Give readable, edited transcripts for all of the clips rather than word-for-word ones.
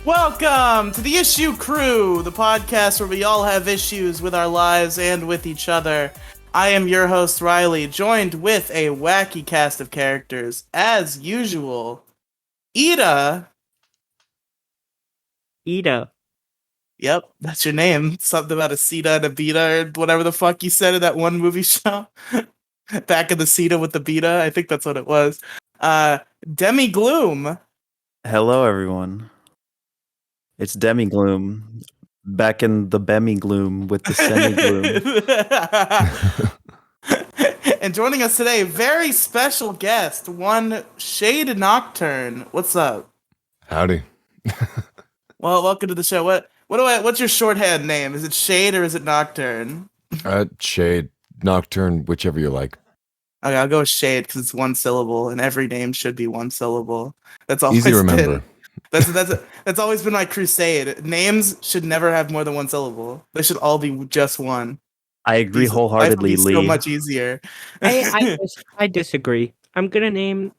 Welcome to the Issue Crew, the podcast where we all have issues with our lives and with each other. I am your host, Riley, joined with a wacky cast of characters. As usual, Ida. Ida. Yep, that's your name. Something about a Sita and a Beta, or whatever the fuck you said in that one movie show. Back in the Sita with the Beta, I think that's what it was. Demi Gloom. Hello, everyone. It's Demi Gloom, back in the Bemi Gloom with the Semi Gloom. And joining us today, very special guest, one Shade Nocturne. What's up? Howdy. Well, welcome to the show. What's your shorthand name? Is it Shade or is it Nocturne? Shade, Nocturne, whichever you like. Okay, I'll go with Shade because it's one syllable, and every name should be one syllable. That's always Easy to remember. That's always been my crusade. Names should never have more than one syllable. They should all be just one. I agree wholeheartedly, Life would be so much easier. I disagree. I'm gonna name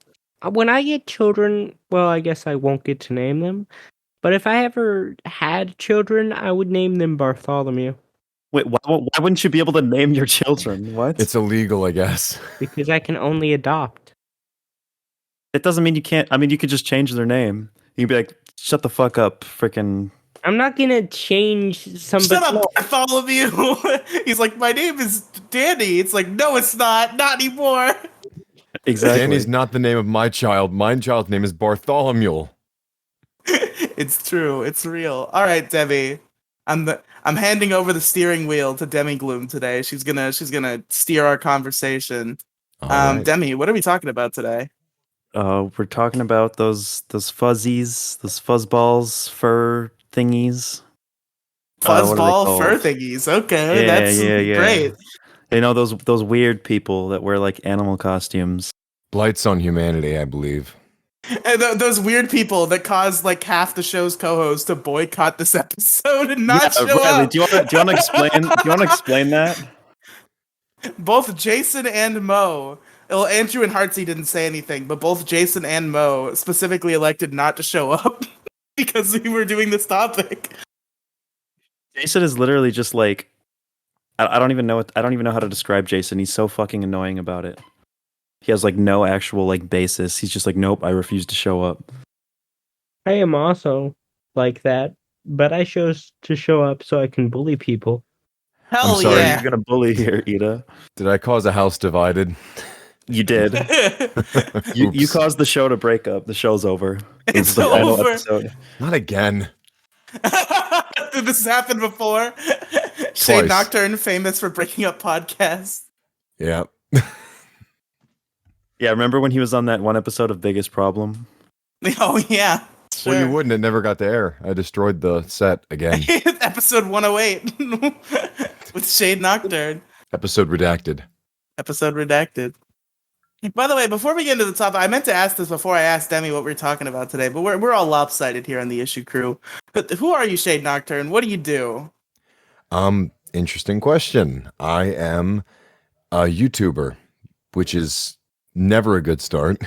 when I get children. Well, I guess I won't get to name them. But if I ever had children, I would name them Bartholomew. Wait, why wouldn't you be able to name your children? What? It's illegal, I guess. Because I can only adopt. It doesn't mean you can't. I mean, you could just change their name. You'd be like, shut the fuck up, freaking. I'm not gonna change somebody. Shut up, Bartholomew. He's like, my name is Danny. It's like, no, it's not anymore. Exactly. Danny's not the name of my child. My child's name is Bartholomew. It's true. It's real. All right, Debbie. I'm handing over the steering wheel to Demi Gloom today. She's gonna steer our conversation. Right. Demi, what are we talking about today? We're talking about those fuzzies, those fuzzballs, fur thingies. Fuzzball fur thingies. Okay, that's great. You know those weird people that wear like animal costumes. Blights on humanity, I believe. And those weird people that caused like half the show's co-hosts to boycott this episode and not show up. Do you want to explain? Do you want to explain that? Both Jason and Mo. Well, Andrew and Hartsey didn't say anything, but both Jason and Mo specifically elected not to show up because we were doing this topic. Jason is literally just like, I don't even know how to describe Jason. He's so fucking annoying about it. He has like no actual like basis. He's just like, nope, I refuse to show up. I am also like that, but I chose to show up so I can bully people. Hell I'm sorry, yeah! You're gonna bully here, Ida. Did I cause a house divided? You did. you caused the show to break up. The show's over. It's the final over. episode. Not again. Did this happen before? Twice. Shade Nocturne, famous for breaking up podcasts. Yeah. Yeah, remember when he was on that one episode of Biggest Problem? Oh yeah. Sure. Well, you wouldn't. It never got to air. I destroyed the set again. Episode 108 with Shade Nocturne. Episode redacted. Episode redacted. By the way, before we get into the topic, I meant to ask this before I asked Demi what we were talking about today, but we're all lopsided here on the Issue Crew. But who are you, Shade Nocturne? What do you do? Interesting question. I am a YouTuber, which is never a good start.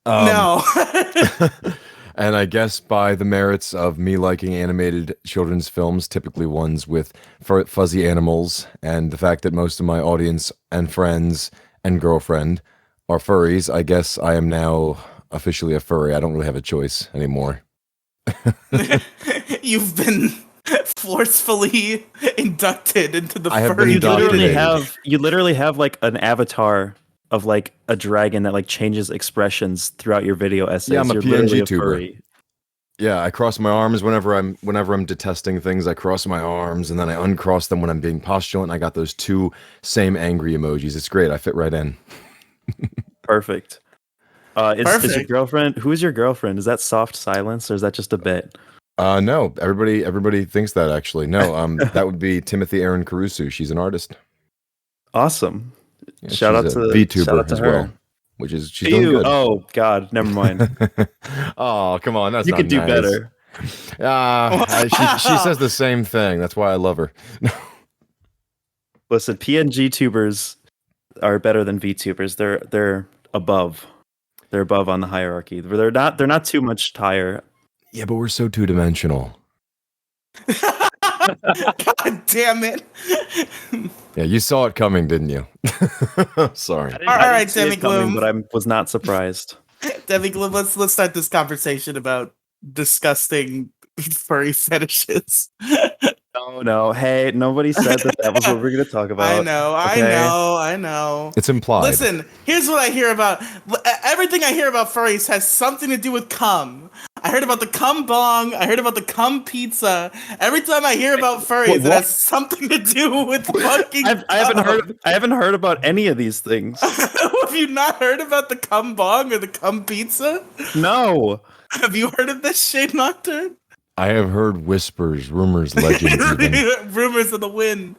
No. And I guess by the merits of me liking animated children's films, typically ones with fuzzy animals, and the fact that most of my audience and friends and girlfriend are furries, I guess I am now officially a furry. I don't really have a choice anymore. You've been forcefully inducted into the I have been furry indoctrinated. You literally have like an avatar of like a dragon that like changes expressions throughout your video essays. Yeah, I'm a You're PNG literally a tuber. furry. Yeah, I cross my arms whenever I'm detesting things. I cross my arms and then I uncross them when I'm being postulant. I got those two same angry emojis. It's great. I fit right in. Perfect. Is your Perfect. girlfriend? Who is your girlfriend? Is that soft silence or is that just a bit? No, everybody thinks that actually. No, that would be Timothy Aaron Caruso. She's an artist. Awesome. Yeah, Shout out she's to a shout VTuber out to as her. well, which is she's doing good. Oh God, never mind. Oh, come on, that's You not could do nice. better. She says the same thing. That's why I love her. Listen, PNG tubers are better than VTubers. They're above. They're above on the hierarchy. They're not too much higher. Yeah, but we're so two-dimensional. God damn it! Yeah, you saw it coming, didn't you? Sorry. All I right, didn't see it Demigloom. coming, but I was not surprised. Demigloom, let's start this conversation about disgusting furry fetishes. No. Hey, nobody said that was what we are going to talk about. I know. It's implied. Listen, here's what I hear about. Everything I hear about furries has something to do with cum. I heard about the cum bong. I heard about the cum pizza. Every time I hear about furries, it has something to do with fucking. I haven't heard about any of these things. Have you not heard about the cum bong or the cum pizza? No. Have you heard of this, Shade Nocturne? I have heard whispers, rumors, legends, even. Rumors of the wind.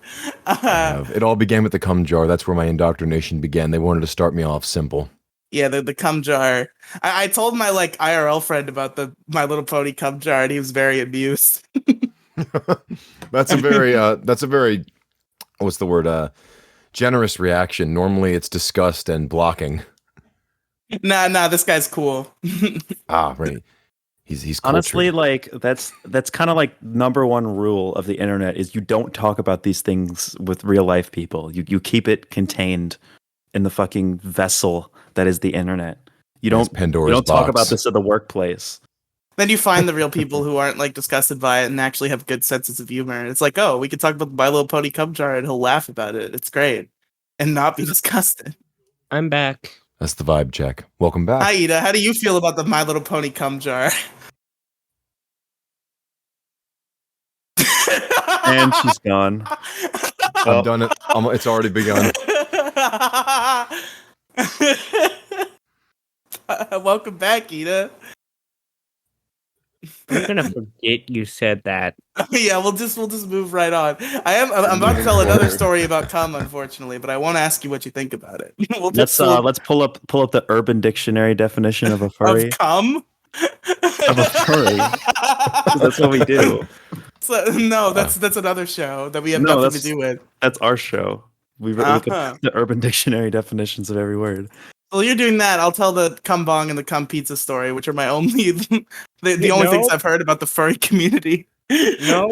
It all began with the cum jar. That's where my indoctrination began. They wanted to start me off simple. Yeah, the cum jar. I told my like IRL friend about the My Little Pony cum jar, and he was very amused. That's a very what's the word? Generous reaction. Normally it's disgust and blocking. Nah, this guy's cool. Right. He's cultured. Honestly, like that's kind of like number one rule of the internet is you don't talk about these things with real life people. You keep it contained in the fucking vessel that is the internet. You don't talk about this at the workplace. Then you find the real people who aren't like disgusted by it and actually have good senses of humor. It's like, oh, we could talk about the My Little Pony cum jar and he'll laugh about it. It's great. And not be disgusted. I'm back. That's the vibe check. Welcome back. Hi, Ida. How do you feel about the My Little Pony cum jar? And she's gone. I'm done. It's already begun. Welcome back, Ida. I'm gonna forget you said that. Yeah, we'll just move right on. I'm about to tell another story about cum, unfortunately, but I won't ask you what you think about it. Let's pull up the Urban Dictionary definition of a furry. Of cum? Of a furry. That's what we do. So, no, that's another show that we have nothing to do with. That's our show. We look at the Urban Dictionary definitions of every word. Well, you're doing that. I'll tell the cum bong and the cum pizza story, which are my only the only things I've heard about the furry community. No,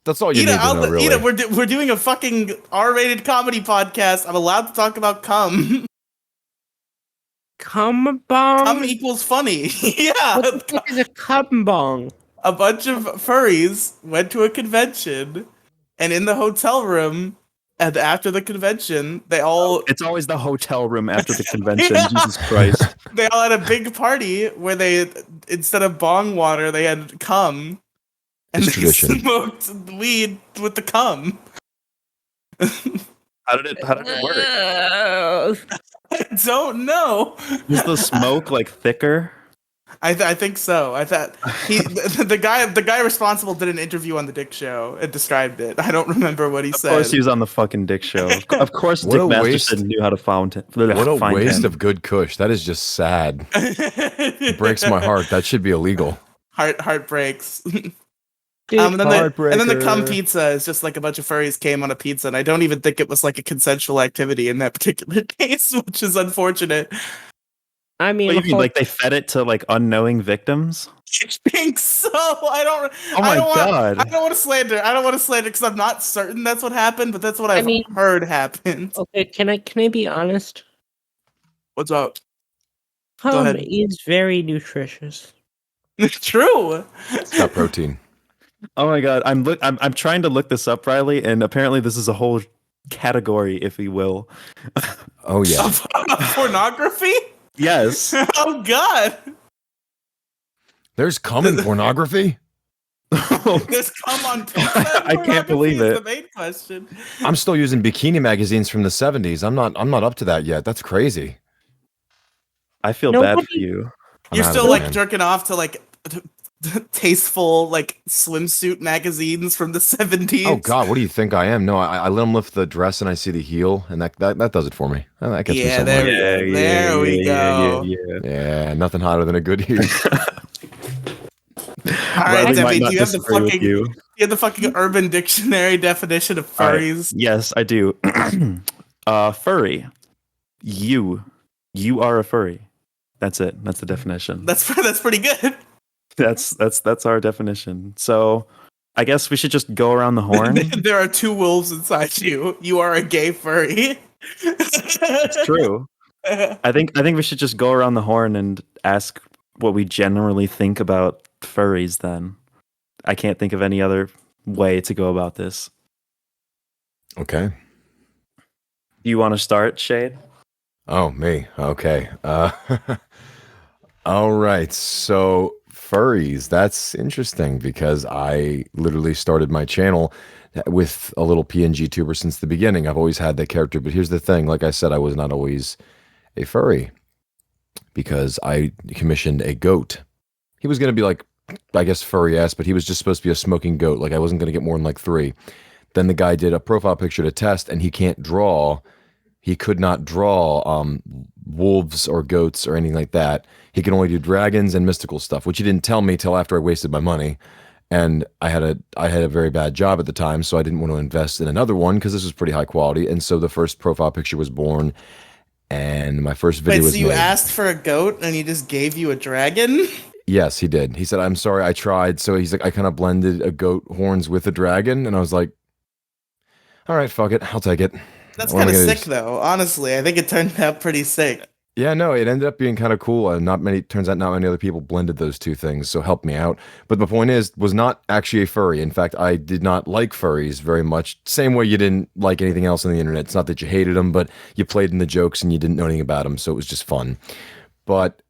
that's all you need to know, really. Ida, we're doing a fucking R-rated comedy podcast. I'm allowed to talk about cum. cum bong. Cum equals funny. Yeah. What the fuck is a cum bong? A bunch of furries went to a convention, and in the hotel room. And after the convention, they all... It's always the hotel room after the convention, yeah. Jesus Christ. They all had a big party where they, instead of bong water, they had cum. And it's they tradition. Smoked weed with the cum. How did it work? I don't know. Was the smoke, like, thicker? I think so. I thought the guy responsible did an interview on the Dick Show and described it. I don't remember what he said. Of course, he was on the fucking Dick Show. Of course, Dick Masterson knew how to find him. What a waste of good kush. That is just sad. It breaks my heart. That should be illegal. Heart breaks. And then the cum pizza is just like a bunch of furries came on a pizza, and I don't even think it was like a consensual activity in that particular case, which is unfortunate. I mean, what do you mean, like they fed it to like unknowing victims? I think so. I don't. Oh my god! I don't want to slander. I don't want to slander because I'm not certain that's what happened, but that's what I've heard happened. Okay, can I be honest? What's up? Cum is very nutritious. True. It's got protein. Oh my god! I'm trying to look this up, Riley, and apparently this is a whole category, if you will. Oh yeah. Pornography. Yes. Oh god. There's cum in pornography? There's cum on pizza. I can't believe it. The main question. I'm still using bikini magazines from the 70s. I'm not up to that yet. That's crazy. I feel bad for you. You're still like jerking off to like tasteful like swimsuit magazines from the 70s. Oh god, what do you think I am? No, I let him lift the dress and I see the heel, and that does it for me. That gets me somewhere. There we go. Yeah, nothing hotter than a good heel. All right, Debbie, do you have the fucking Urban Dictionary definition of furries? Yes, I do. Furry. You are a furry. That's it. That's the definition. That's pretty good. That's our definition. So I guess we should just go around the horn. There are two wolves inside you. You are a gay furry. It's true. I think we should just go around the horn and ask what we generally think about furries then. I can't think of any other way to go about this. Okay. Do you want to start, Shade? Oh, me. Okay. All right. So furries, that's interesting because I literally started my channel with a little PNG tuber since the beginning. I've always had that character, but here's the thing. Like I said, I was not always a furry because I commissioned a goat. He was going to be like, I guess furry-ass, but he was just supposed to be a smoking goat. Like I wasn't going to get more than like 3. Then the guy did a profile picture to test and he can't draw. He could not draw wolves or goats or anything like that. He could only do dragons and mystical stuff, which he didn't tell me till after I wasted my money. And I had a very bad job at the time, so I didn't want to invest in another one because this was pretty high quality. And so the first profile picture was born, and my first video Wait, was so you made. asked for a goat and he just gave you a dragon? Yes, he did. He said, "I'm sorry, I tried." So he's like, I kind of blended a goat horns with a dragon, and I was like, "All right, fuck it, I'll take it." That's What am kind I of gonna sick, do? though. Honestly, I think it turned out pretty sick. Yeah, no, it ended up being kind of cool. Turns out not many other people blended those two things, so helped me out. But the point is, was not actually a furry. In fact, I did not like furries very much. Same way you didn't like anything else on the internet. It's not that you hated them, but you played in the jokes and you didn't know anything about them, so it was just fun. But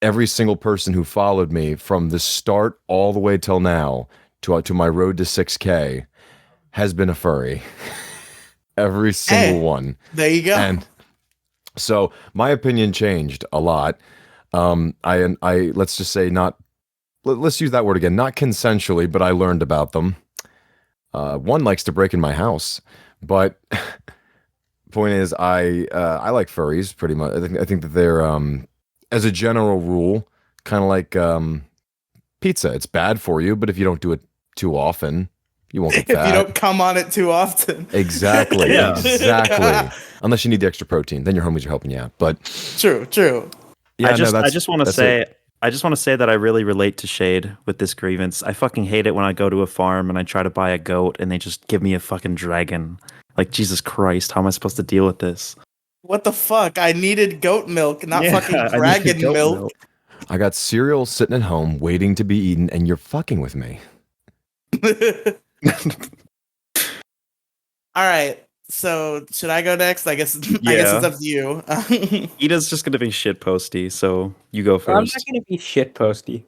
every single person who followed me from the start all the way till now to my road to 6K has been a furry. Every single one. There you go. And so my opinion changed a lot. I let's just say let's use that word again, not consensually, but I learned about them. One likes to break in my house, but point is, I like furries pretty much. I think that they're as a general rule, kind of like pizza. It's bad for you, but if you don't do it too often, you won't get If fat. you don't come on it too often. Exactly. Yeah. Exactly. Unless you need the extra protein, then your homies are helping you out. But True. yeah, I just want to that's say it. I just want to say that I really relate to Shade with this grievance. I fucking hate it when I go to a farm and I try to buy a goat and they just give me a fucking dragon. Like, Jesus Christ, how am I supposed to deal with this? What the fuck? I needed goat milk, not fucking I need dragon goat milk. I got cereal sitting at home waiting to be eaten, and you're fucking with me. All right. So should I go next? I guess it's Yeah. up to you. Ida's just gonna be shit posty, so you go I'm not first. gonna be shit posty.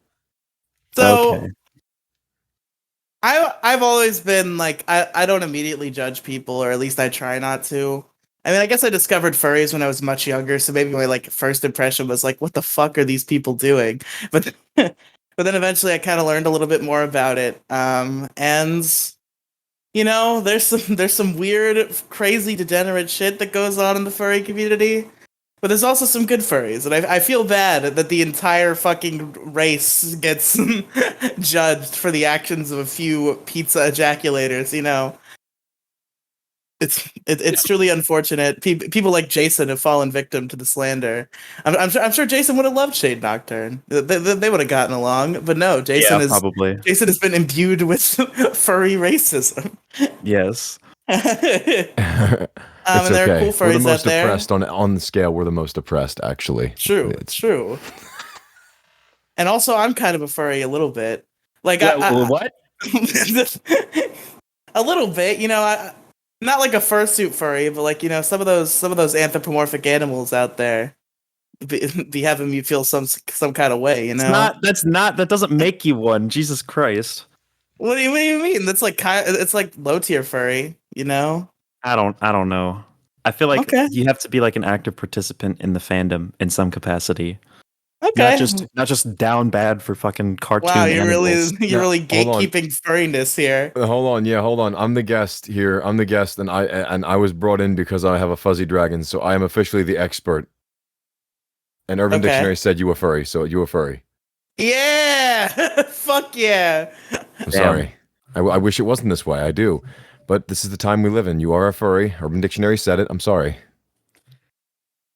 So Okay. I've always been like I don't immediately judge people, or at least I try not to. I mean, I guess I discovered furries when I was much younger, so maybe my like first impression was like, "What the fuck are these people doing?" But but then eventually I kind of learned a little bit more about it. And you know, there's some weird, crazy, degenerate shit that goes on in the furry community. But there's also some good furries, and I feel bad that the entire fucking race gets judged for the actions of a few pizza ejaculators. You know, it's truly unfortunate. People like Jason have fallen victim to the slander. I'm sure Jason would have loved Shade Nocturne. They would have gotten along, but no, Yeah, probably. Jason has been imbued with furry racism. Yes. It's And there are okay. cool We're the furries out most there. oppressed on the scale. We're the most oppressed, actually. True, It's true. And also, I'm kind of a furry a little bit. Like What? a little bit, you know. Not like a fursuit furry, but like, you know, some of those anthropomorphic animals out there be having me feel some kind of way, you know. That doesn't make you one. Jesus Christ. What do you mean? That's like it's like low tier furry, you know. I don't know. I feel like Okay. you have to be like an active participant in the fandom in some capacity. Okay. Not just down bad for fucking cartoon Wow, you're animals. really hold on. gatekeeping furriness here. Hold on. I'm the guest here. I'm the guest, and I was brought in because I have a fuzzy dragon, so I am officially the expert. And Urban Okay. Dictionary said you were furry, so you were furry. Yeah, fuck yeah. I'm sorry. I wish it wasn't this way. I do, but this is the time we live in. You are a furry. Urban Dictionary said it. I'm sorry.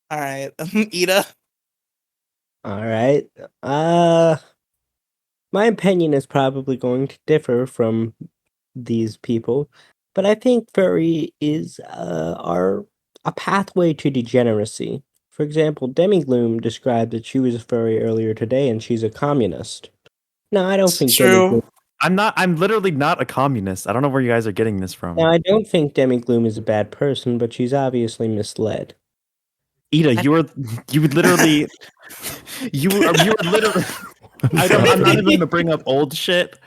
All right, Ida. All right. My opinion is probably going to differ from these people, but I think furry is are a pathway to degeneracy. For example, Demi Gloom described that she was a furry earlier today, and she's a communist. No, I don't It's think Demi Gloom. true. I'm literally not a communist. I don't know where you guys are getting this Now, from. I don't think Demi Gloom is a bad person, but she's obviously misled. Ida, you would literally you were literally I'm not even gonna bring up old shit,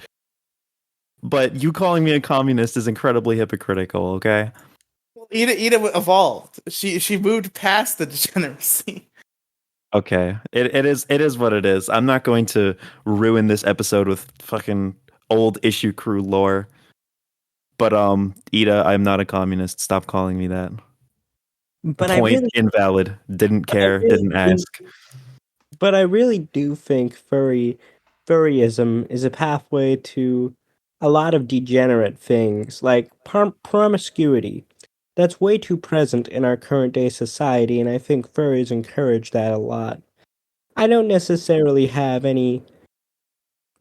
but you calling me a communist is incredibly hypocritical, okay? Ida evolved. She moved past the degeneracy. Okay. It is what it is. I'm not going to ruin this episode with fucking old issue crew lore. But Ida, I'm not a communist. Stop calling me that. But I Point really, invalid. Didn't but I care, really didn't think, ask. but I really do think furryism is a pathway to a lot of degenerate things, like promiscuity. That's way too present in our current day society, and I think furries encourage that a lot. I don't necessarily have any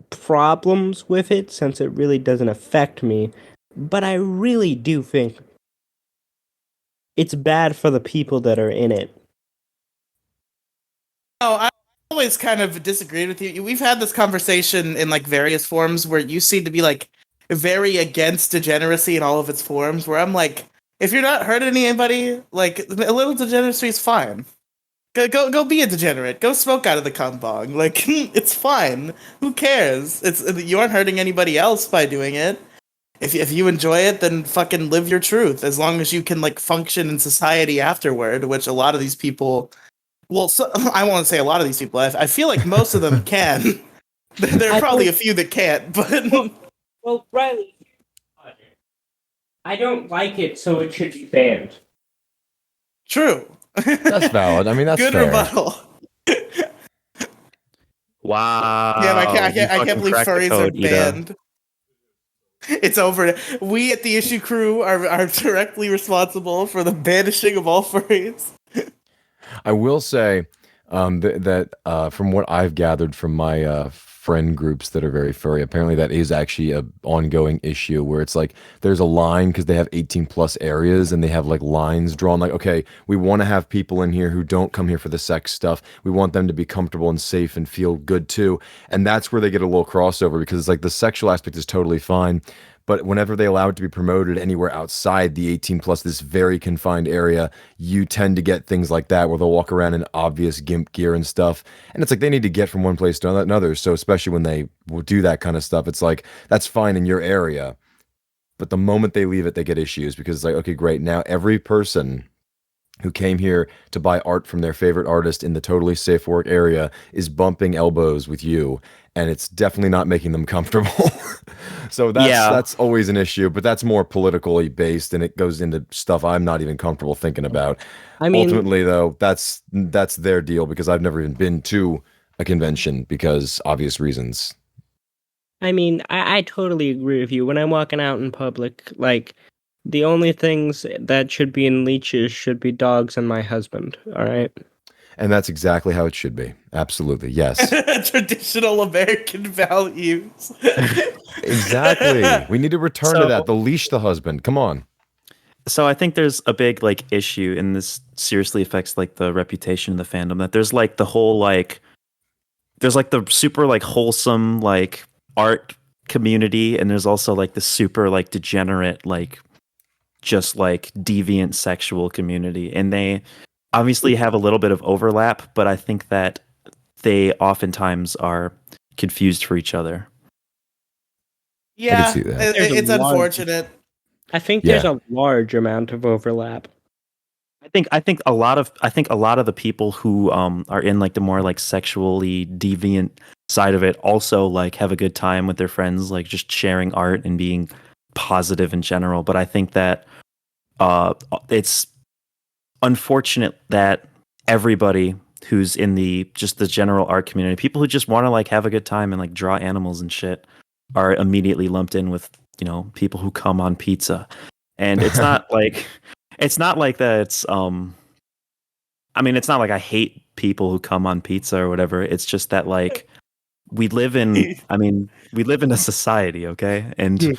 problems with it since it really doesn't affect me, but I really do think it's bad for the people that are in it. No, I always kind of disagreed with you. We've had this conversation in like various forms where you seem to be like very against degeneracy in all of its forms. Where I'm like, if you're not hurting anybody, like a little degeneracy is fine. Go be a degenerate. Go smoke out of the cum bong. Like it's fine. Who cares? It's you aren't hurting anybody else by doing it. If you enjoy it, then fucking live your truth. As long as you can like function in society afterward, which a lot of these people. Well, so, I won't say a lot of these people. I feel like most of them can. There are I probably don't, a few that can't, but well, Riley, I don't like it, so it should be banned. true. That's valid. I mean, that's Good fair. rebuttal. Wow. Man, You I can't fucking believe cracked the furries are code, Ida. banned. It's over. We at the issue crew are directly responsible for the banishing of all furries. I will say that from what I've gathered from my friend groups that are very furry, apparently that is actually a ongoing issue where it's like there's a line because they have 18 plus areas and they have like lines drawn like, okay, we want to have people in here who don't come here for the sex stuff. We want them to be comfortable and safe and feel good too. And that's where they get a little crossover because it's like the sexual aspect is totally fine. But whenever they allow it to be promoted anywhere outside the 18 plus, this very confined area, you tend to get things like that where they'll walk around in obvious gimp gear and stuff. And it's like they need to get from one place to another. So especially when they will do that kind of stuff, it's like that's fine in your area. But the moment they leave it, they get issues because it's like, okay, great. Now every person who came here to buy art from their favorite artist in the totally safe work area is bumping elbows with you, and it's definitely not making them comfortable. So Yeah. that's always an issue, but that's more politically based, and it goes into stuff I'm not even comfortable thinking about. I mean, Ultimately, though, that's their deal because I've never even been to a convention because obvious reasons. I totally agree with you. When I'm walking out in public, like, the only things that should be in leashes should be dogs and my husband, all right? And that's exactly how it should be. Absolutely, yes. Traditional American values. Exactly. We need to return to So- that. The leash the husband. Come on. So I think there's a big like issue, and this seriously affects like the reputation of the fandom. That there's like the whole like there's like the super like wholesome like art community, and there's also like the super like degenerate like just like deviant sexual community, and they obviously have a little bit of overlap, but I think that they oftentimes are confused for each other. Yeah, see that. There's a it's large- unfortunate. I think there's Yeah. a large amount of overlap. I think a lot of the people who are in like the more like sexually deviant side of it also like have a good time with their friends, like just sharing art and being positive in general. But I think that it's unfortunate that everybody who's in the just the general art community, people who just want to like have a good time and like draw animals and shit, are immediately lumped in with, you know, people who come on pizza. And it's not like it's not like that it's I mean, it's not like I hate people who come on pizza or whatever. It's just that like we live in a society, okay? And Hmm.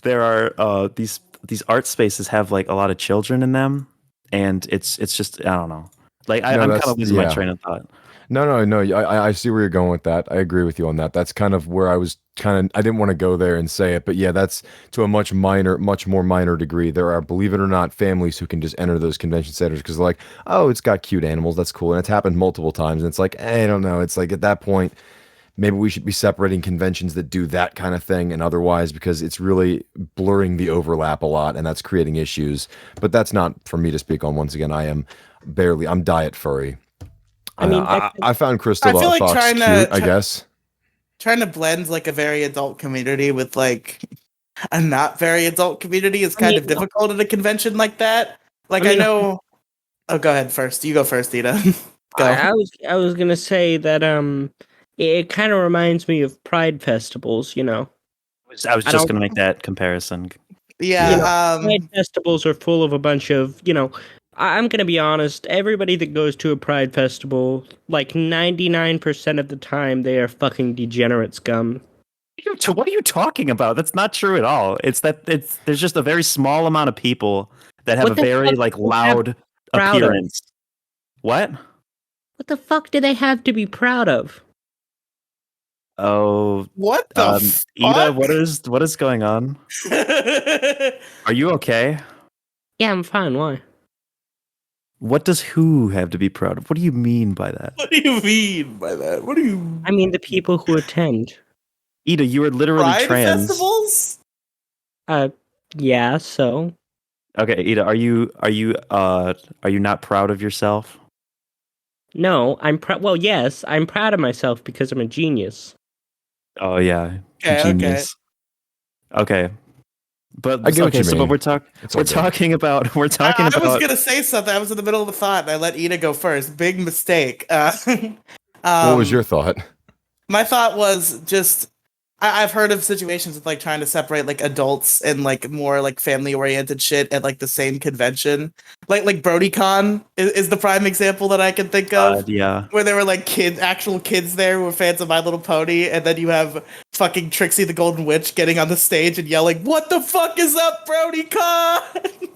there are these art spaces have like a lot of children in them, and it's just I don't know. Like No, I'm kind that's of losing my train of thought. No. I see where you're going with that. I agree with you on that. That's kind of where I was I didn't want to go there and say it, but yeah, that's to a much more minor degree. There are, believe it or not, families who can just enter those convention centers because they're like, oh, it's got cute animals. That's cool. And it's happened multiple times. And it's like, I don't know. It's like at that point, maybe we should be separating conventions that do that kind of thing and otherwise because it's really blurring the overlap a lot and that's creating issues. But that's not for me to speak on. Once again, I'm diet furry. I mean, I found Crystal I feel the like Fox cute, I guess. trying to blend like a very adult community with like a not very adult community is kind of difficult at a convention like that. Like I know. Oh, go ahead first. You go first, Ida. Go. I was gonna say that it kind of reminds me of Pride festivals. I was I just don't. gonna make that comparison. Yeah. Pride festivals are full of a bunch of. I'm gonna be honest. Everybody that goes to a Pride festival, like 99% of the time, they are fucking degenerate scum. What are you talking about? That's not true at all. There's just a very small amount of people that have What a the very fuck like do they have loud proud of? appearance. What? What the fuck do they have to be proud of? Oh, What the Ida, fuck? what is going on? Are you okay? Yeah, I'm fine. Why? What does who have to be proud of? What do you mean by that? What do you mean by that? What do you I mean the people who attend. Ida, you are literally Pride trans. festivals? Yeah. So Okay, Ida, are you not proud of yourself? no, I'm proud. Well, yes, I'm proud of myself because I'm a genius. Oh yeah, Okay. genius. Okay. But I get what you but mean. we're It's all good. talking about I was gonna say something. I was in the middle of a thought, and I let Ida go first. Big mistake. What was your thought? My thought was just I've heard of situations with like trying to separate like adults and like more like family oriented shit at like the same convention. Like BrodyCon is the prime example that I can think of. yeah. Where there were like actual kids there who were fans of My Little Pony, and then you have fucking Trixie the Golden Witch getting on the stage and yelling, "What the fuck is up, BrodyCon?"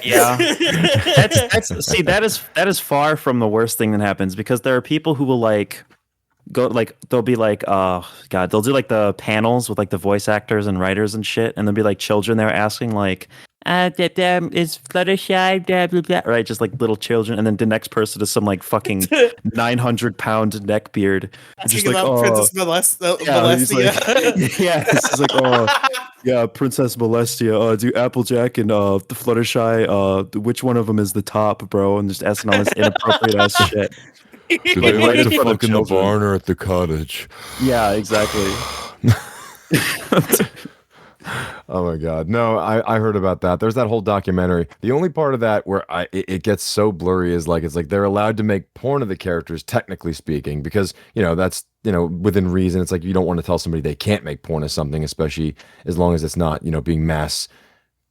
Yeah. That is far from the worst thing that happens because there are people who will like go like they'll be like oh god they'll do like the panels with like the voice actors and writers and shit and there'll be like children there asking like is Fluttershy blah blah blah right just like little children and then the next person is some like fucking 900-pound neckbeard just Asking like about Princess Molestia. yeah it's like oh yeah Princess Molestia do Applejack and the Fluttershy which one of them is the top bro and just asking all this inappropriate ass shit. Do they like to for the fuck in the children. barn or at the cottage? Yeah, exactly. Oh my god. No, I heard about that. There's that whole documentary. The only part of that where it gets so blurry is like it's like they're allowed to make porn of the characters, technically speaking, because that's within reason. It's like you don't want to tell somebody they can't make porn of something, especially as long as it's not, being mass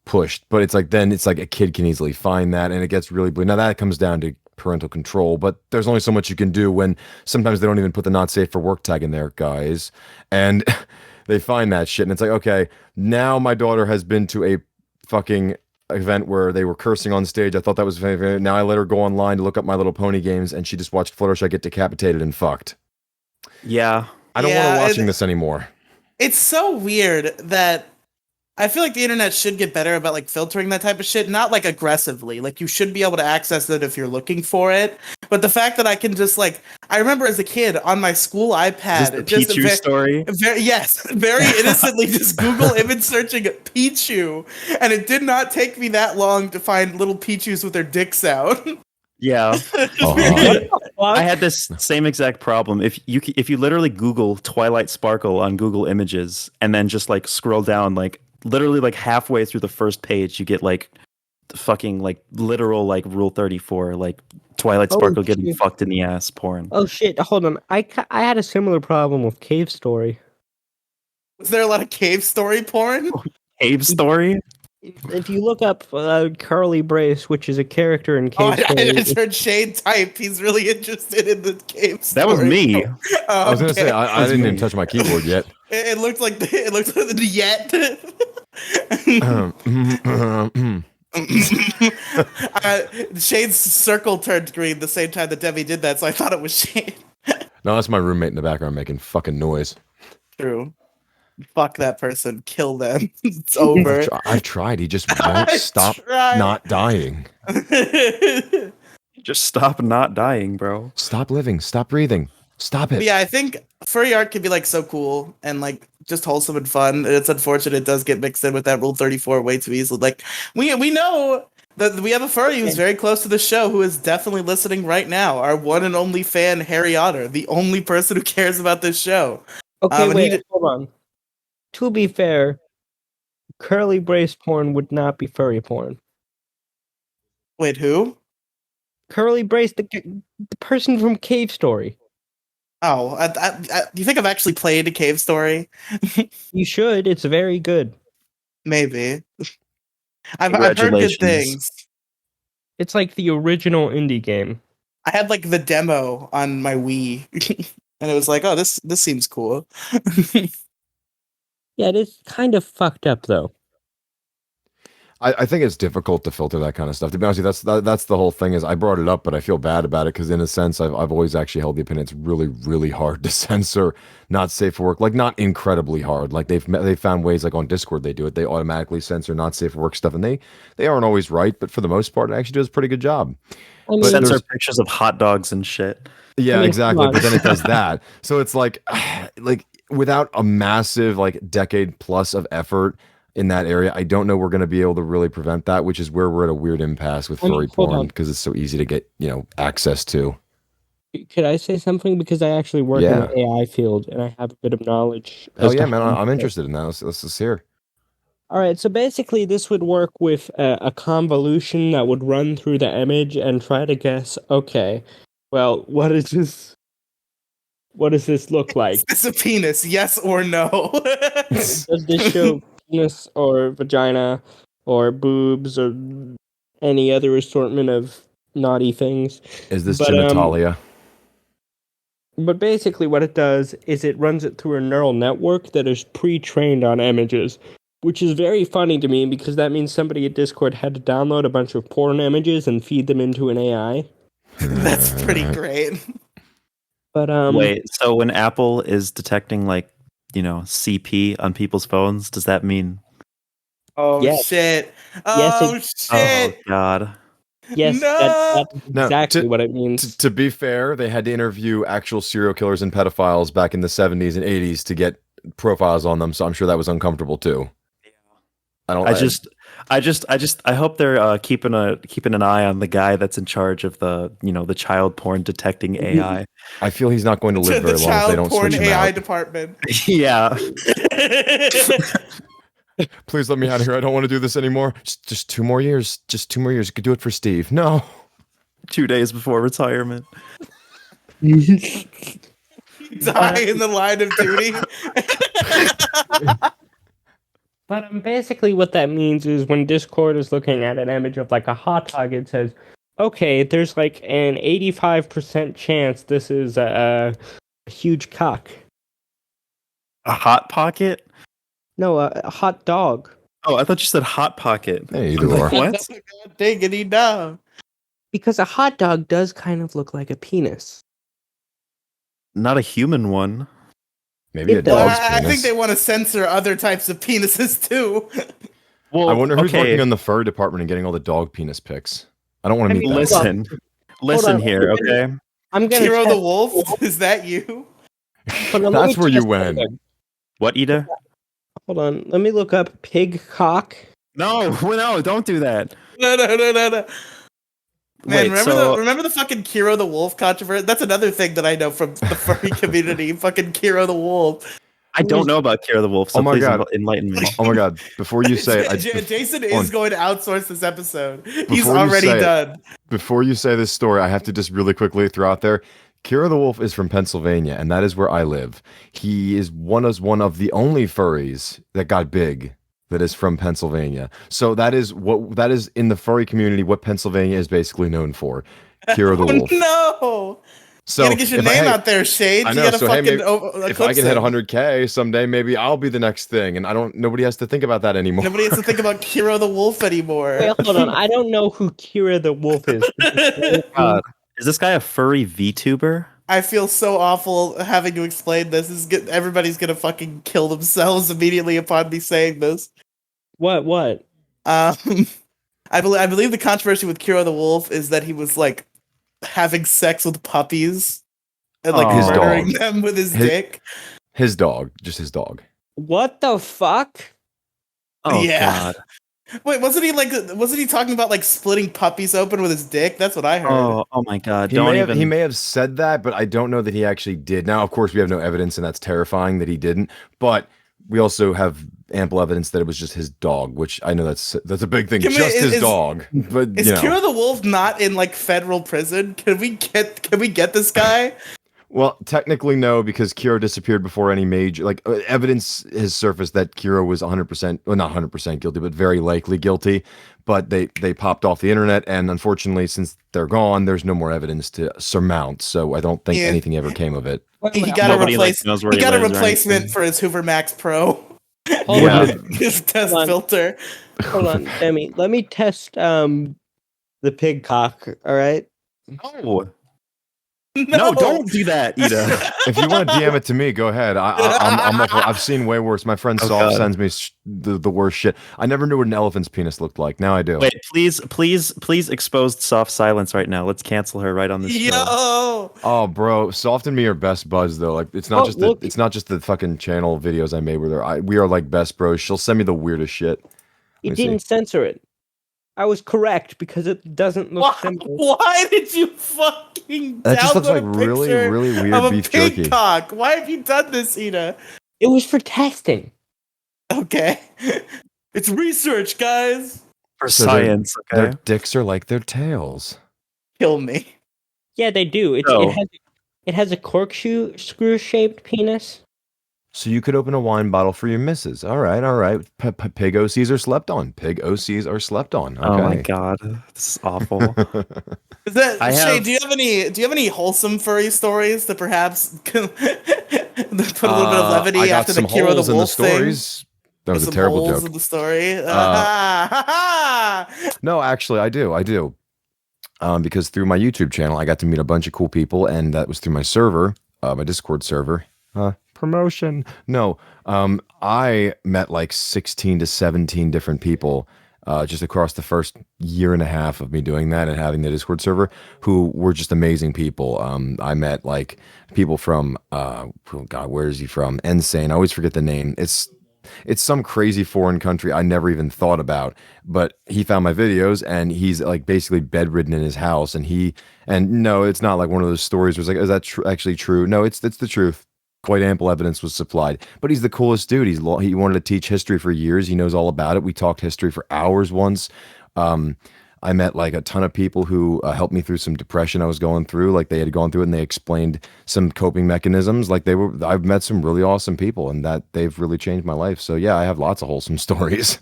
pushed. But it's like then it's like a kid can easily find that and it gets really blurry. Now that comes down to parental control, but there's only so much you can do when sometimes they don't even put the not safe for work tag in there, guys. And they find that shit and it's like, okay, now my daughter has been to a fucking event where they were cursing on stage. I thought that was funny. Now I let her go online to look up My Little Pony games and she just watched Fluttershy get decapitated and fucked. Yeah. I don't want her watching this anymore. It's so weird that I feel like the internet should get better about like filtering that type of shit, not like aggressively. Like you should be able to access it if you're looking for it. But the fact that I can just like, I remember as a kid on my school iPad, Just the Pichu story. Very innocently just Google image searching Pichu, and it did not take me that long to find little Pichus with their dicks out. Yeah. I had this same exact problem. If you literally Google Twilight Sparkle on Google Images and then just like scroll down like literally like halfway through the first page you get like fucking like literal like Rule 34 like Twilight Sparkle getting fucked in the ass porn. Oh shit, hold on. I had a similar problem with Cave Story. Was there a lot of cave story porn? Cave Story? If you look up Curly Brace, which is a character in Oh, Cave I Story, just heard Shade type. He's really interested in the cave story. That was me. I was gonna say I That's didn't me. even touch my keyboard yet. It looked like the yet. Shade's circle turned green the same time that Debbie did that, so I thought it was Shade. No, that's my roommate in the background making fucking noise. True. Fuck that person. Kill them. It's over. I've tried. He just won't I've stop tried. not dying. Just stop not dying, bro. Stop living. Stop breathing. Stop it. But yeah, I think furry art can be like so cool and like just wholesome and fun. And it's unfortunate it does get mixed in with that Rule 34 way too easily. Like we know that we have a furry who's very close to the show who is definitely listening right now. Our one and only fan, Harry Otter, the only person who cares about this show. Okay, and wait, hold on. To be fair, curly brace porn would not be furry porn. Wait, who? Curly brace, the person from Cave Story. Oh, do you think I've actually played a cave story? You should. It's very good. Maybe. I've heard good Congratulations. things. It's like the original indie game. I had like the demo on my Wii, and it was like, oh, this seems cool. Yeah, it is kind of fucked up though. I think it's difficult to filter that kind of stuff. To be honest with you, that's the whole thing. Is I brought it up, but I feel bad about it because in a sense, I've always actually held the opinion it's really, really hard to censor, not safe for work. Like not incredibly hard. Like they've found ways. Like on Discord, they do it. They automatically censor not safe for work stuff, and they aren't always right, but for the most part, it actually does a pretty good job. I mean, Censor pictures of hot dogs and shit. Yeah, I mean, exactly. come on. But then it does that. So it's like without a massive like decade plus of effort in that area, I don't know we're going to be able to really prevent that, which is where we're at a weird impasse with I mean, furry hold porn on. because it's so easy to get, access to. Could I say something? Because I actually work in the AI field and I have a bit of knowledge. Oh as yeah, to man, how I'm to- interested in that. Let's hear. All right, so basically this would work with a convolution that would run through the image and try to guess, okay, well, what is this? What does this look like? Is this a penis? Yes or no? Does this show penis or vagina or boobs or any other assortment of naughty things? Is this But, genitalia? But basically what it does is it runs it through a neural network that is pre-trained on images, which is very funny to me because that means somebody at Discord had to download a bunch of porn images and feed them into an AI. That's pretty great. But Wait, so when Apple is detecting like, CP on people's phones, does that mean? Oh Yes. shit! Yes, Oh Oh shit! God! yes, No! that's No, exactly what it means. To be fair, they had to interview actual serial killers and pedophiles back in the 70s and 80s to get profiles on them, so I'm sure that was uncomfortable too. I hope they're keeping an eye on the guy that's in charge of the child porn detecting AI. I feel he's not going to live To the very long if they child don't porn switch him AI out. department. Yeah. Please let me out of here. I don't want to do this anymore. Just 2 more years. Just 2 more years. You could do it for Steve. No. 2 days before retirement. Die in the line of duty. But basically what that means is when Discord is looking at an image of like a hot dog, it says, okay, there's like an 85% chance this is a huge cock. A hot pocket? No, a hot dog. Oh, I thought you said hot pocket. Hey, either I'm like, or. what? God diggity dog. Because a hot dog does kind of look like a penis. Not a human one. Maybe a It does. dog's I penis. think they want to censor other types of penises too. Well, I wonder who's okay, working on the fur department and getting all the dog penis pics. I don't want to meet that. Listen, listen on. here, okay? I'm gonna Hero the test- Wolf? Is that you? Hold on, let That's me where you test went. something. What, Ida? Hold on, let me look up pig cock. No, don't do that. No. Man, Wait, so remember the fucking Kiro the Wolf controversy? That's another thing that I know from the furry community. Fucking Kiro the Wolf. I don't know about Kira the Wolf, so Oh my please God. enlighten me. Oh my god! Before you say it, Jason hold is on. going to outsource this episode. He's Before you already say it, done. Before you say this story, I have to just really quickly throw out there. Kira the Wolf is from Pennsylvania, and that is where I live. He is one of the only furries that got big that is from Pennsylvania. So that is in the furry community what Pennsylvania is basically known for. Kira the Wolf. No. So You gotta get your name out there, Shade. I You know. gotta So hey, fucking maybe if I eclipse can hit him. 100K someday, maybe I'll be the next thing, and nobody has to think about that anymore. Nobody has to think about Kira the Wolf anymore. Wait, hold on. I don't know who Kira the Wolf is. God. Is this guy a furry VTuber? I feel so awful having to explain this. Everybody's gonna fucking kill themselves immediately upon me saying this. What? I believe the controversy with Kira the Wolf is that he was like having sex with puppies and like His murdering dog. them with his dick. His dog, just his dog. What the fuck? Oh Yeah. God. Wait, wasn't he talking about like splitting puppies open with his dick? That's what I heard. Oh my God. He may have said that, but I don't know that he actually did. Now, of course, we have no evidence, and that's terrifying that he didn't. But we also have ample evidence that it was just his dog, which I know that's a big thing. His dog. But is Kira the Wolf not in like federal prison? Can we get this guy? Well, technically no, because Kira disappeared before any major evidence has surfaced that Kira was 100%, well, not 100% guilty, but very likely guilty. But they popped off the internet, and unfortunately, since they're gone, there's no more evidence to surmount. So I don't think anything ever came of it. He got a replacement anything. for his Hoover Max Pro. Hold on. His test Hold on. filter. Hold on, Demi. Let me test the pig cock. All right. Oh. No, don't do that, Ida. If you want to DM it to me, go ahead. I'm up for, I've seen way worse. My friend Soft sends me the worst shit. I never knew what an elephant's penis looked like. Now I do. Wait, please expose Soft silence right now. Let's cancel her right on this show. Oh, bro, Soft and me are best buds though. Like it's not just the fucking channel videos I made with her. We are like best bros. She'll send me the weirdest shit. You didn't censor it. I was correct because it doesn't look simple. Why did you fucking That just looks download like a really, picture really weird of a beef pig jerky. cock? Why have you done this, Ina? It was for testing. Okay. It's research, guys. For So science, Their okay? dicks are like their tails. Kill me. Yeah, they do. So- It has a corkscrew shaped penis. So you could open a wine bottle for your missus. All right. Pig OCs are slept on. Pig OCs are slept on. Okay. Oh my God, this is awful. Is that Shay? have- Do you have any wholesome furry stories that perhaps put a little bit of levity I got after the some Kira holes the in the Wolf thing? stories. That was a Some terrible holes joke. in the story. No, actually, I do. Because through my YouTube channel, I got to meet a bunch of cool people, and that was through my server, my Discord server. Promotion. No, I met like 16 to 17 different people just across the first year and a half of me doing that and having the Discord server, who were just amazing people. I met like people from, oh God, where is he from? Insane. I always forget the name. It's some crazy foreign country I never even thought about, but he found my videos and he's like basically bedridden in his house. And no, it's not like one of those stories where it's like, is that actually true? No, it's the truth. Quite ample evidence was supplied, but he's the coolest dude. He wanted to teach history for years. He knows all about it. We talked history for hours once. I met like a ton of people who helped me through some depression I was going through. Like they had gone through it and they explained some coping mechanisms. I've met some really awesome people and that they've really changed my life. So yeah, I have lots of wholesome stories.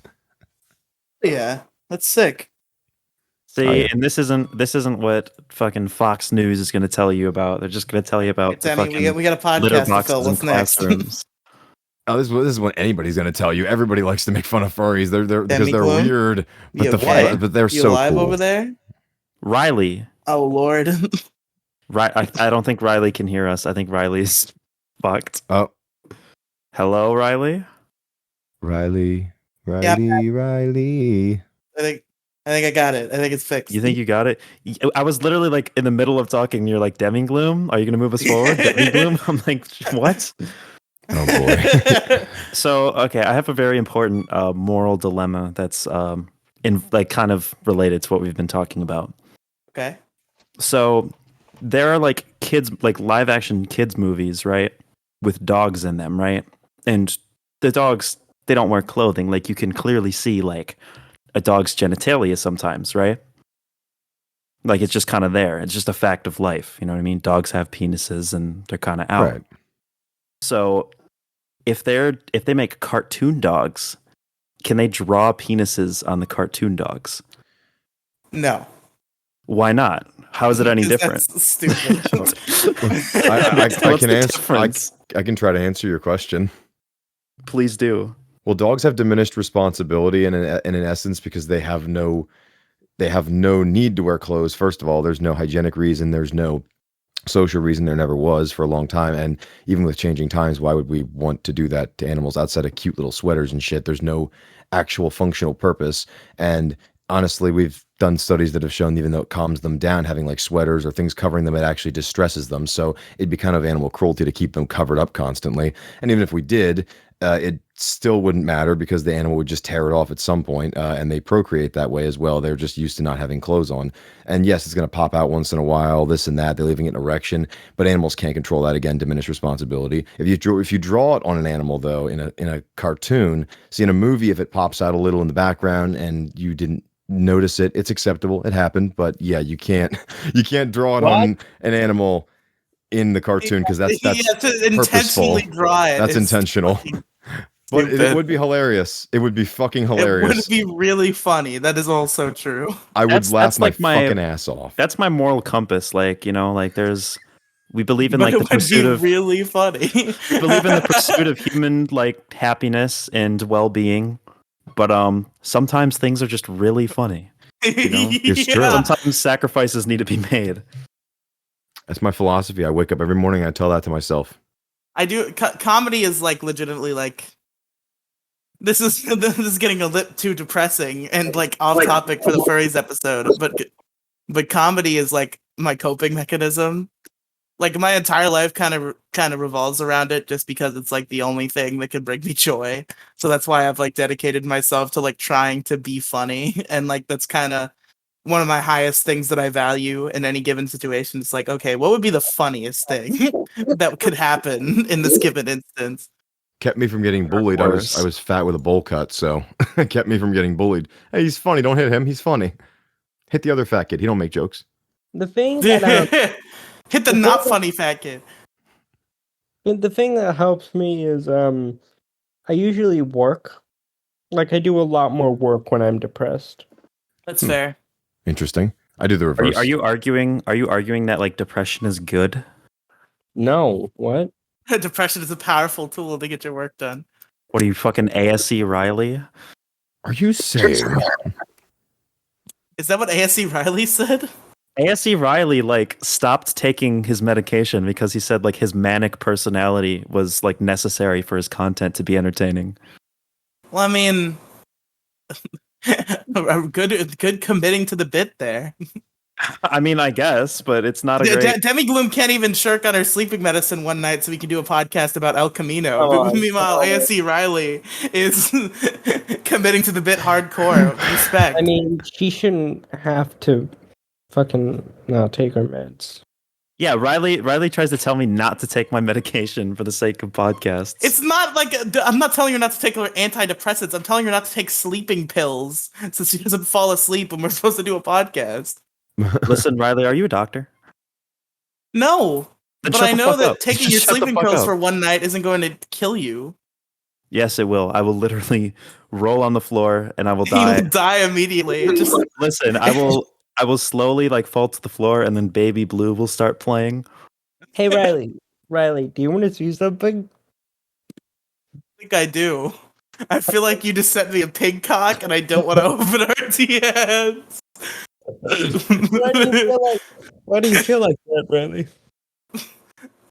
Yeah, that's sick. See, Oh, yeah. and this isn't what fucking Fox News is going to tell you about. They're just going to tell you about the Demi, fucking we got a litter podcast to boxes fill. in What's next? classrooms. Oh, this is what anybody's going to tell you. Everybody likes to make fun of furries. They're because they're Demi-gloom? weird, but You okay? but they're You so alive cool. over there? Riley, Oh Lord. I don't think Riley can hear us. I think Riley's fucked. Oh, Hello, Riley. Riley. Yeah. Riley. I think I got it. I think it's fixed. You think you got it? I was literally like in the middle of talking. And you're like, Demigloom, are you going to move us forward? Demigloom? I'm like, what? Oh boy. So, okay, I have a very important moral dilemma that's in like kind of related to what we've been talking about. Okay. So, there are like kids, like live action kids movies, right? With dogs in them, right? And the dogs, they don't wear clothing. Like you can clearly see like a dog's genitalia sometimes, right? Like it's just kind of there. It's just a fact of life. You know what I mean? Dogs have penises and they're kind of out. Right. So if they make cartoon dogs can they draw penises on the cartoon dogs? No. Why not? How is it any 'Cause different? That's stupid. I What's can the answer. difference? I can try to answer your question. Please do. Well, dogs have diminished responsibility in essence because they have no need to wear clothes. First of all, there's no hygienic reason. There's no social reason. There never was for a long time. And even with changing times, why would we want to do that to animals outside of cute little sweaters and shit? There's no actual functional purpose. And honestly, we've done studies that have shown even though it calms them down, having like sweaters or things covering them, it actually distresses them. So it'd be kind of animal cruelty to keep them covered up constantly. And even if we did, it still wouldn't matter because the animal would just tear it off at some point, and they procreate that way as well. They're just used to not having clothes on. And yes, it's going to pop out once in a while, this and that. They're leaving it in erection, but animals can't control that. Again, diminished responsibility. If you draw it on an animal though, in a cartoon, see in a movie, if it pops out a little in the background and you didn't notice it, it's acceptable. It happened, but yeah, you can't draw it on an animal in the cartoon because that's to intentionally purposeful. draw it. That's intentional. But it would be hilarious. It would be fucking hilarious. It would be really funny. That is also true. I would laugh like my fucking ass off. That's my moral compass. Like, you know, like we believe in But like it the would pursuit be of really funny. we believe in the pursuit of human like happiness and well-being. But sometimes things are just really funny. You know? It's true. Sometimes sacrifices need to be made. That's my philosophy. I wake up every morning and I tell that to myself. I do. Comedy is like legitimately like. This is getting a bit too depressing and like off topic for the furries episode, but comedy is like my coping mechanism. Like my entire life kind of revolves around it, just because it's like the only thing that can bring me joy. So that's why I've like dedicated myself to like trying to be funny, and like that's kind of one of my highest things that I value in any given situation. It's like, okay, what would be the funniest thing that could happen in this given instance? Kept me from getting bullied. I was fat with a bowl cut, so it kept me from getting bullied. Hey, he's funny. Don't hit him. He's funny. Hit the other fat kid. He don't make jokes. The thing that hit the not funny fat kid. the thing that helps me is I usually work. Like I do a lot more work when I'm depressed. That's fair. Interesting. I do the reverse. Are you arguing that like depression is good? No, what? Depression is a powerful tool to get your work done. What are you, fucking ASC Riley? Are you saying? Is that what ASC Riley said? ASC Riley like stopped taking his medication because he said like his manic personality was like necessary for his content to be entertaining. Well, I mean, good committing to the bit there. I mean, I guess, but it's not a great... Demi Gloom can't even shirk on her sleeping medicine one night so we can do a podcast about El Camino. Meanwhile, ASC Riley is committing to the bit hardcore. Respect. I mean, she shouldn't have to fucking take her meds. Yeah, Riley tries to tell me not to take my medication for the sake of podcasts. It's not like I'm not telling her not to take her antidepressants. I'm telling her not to take sleeping pills so she doesn't fall asleep when we're supposed to do a podcast. Listen, Riley, are you a doctor? No, Then but I know that taking your Just shut the sleeping fuck pills up. for one night isn't going to kill you. Yes, it will. I will literally roll on the floor and I will die. You will die immediately. Just Listen, I will slowly like fall to the floor and then Baby Blue will start playing. Hey, Riley, do you want to see something? I think I do. I feel like you just sent me a pig cock and I don't want to open our DMs. Why do you feel like that, Riley?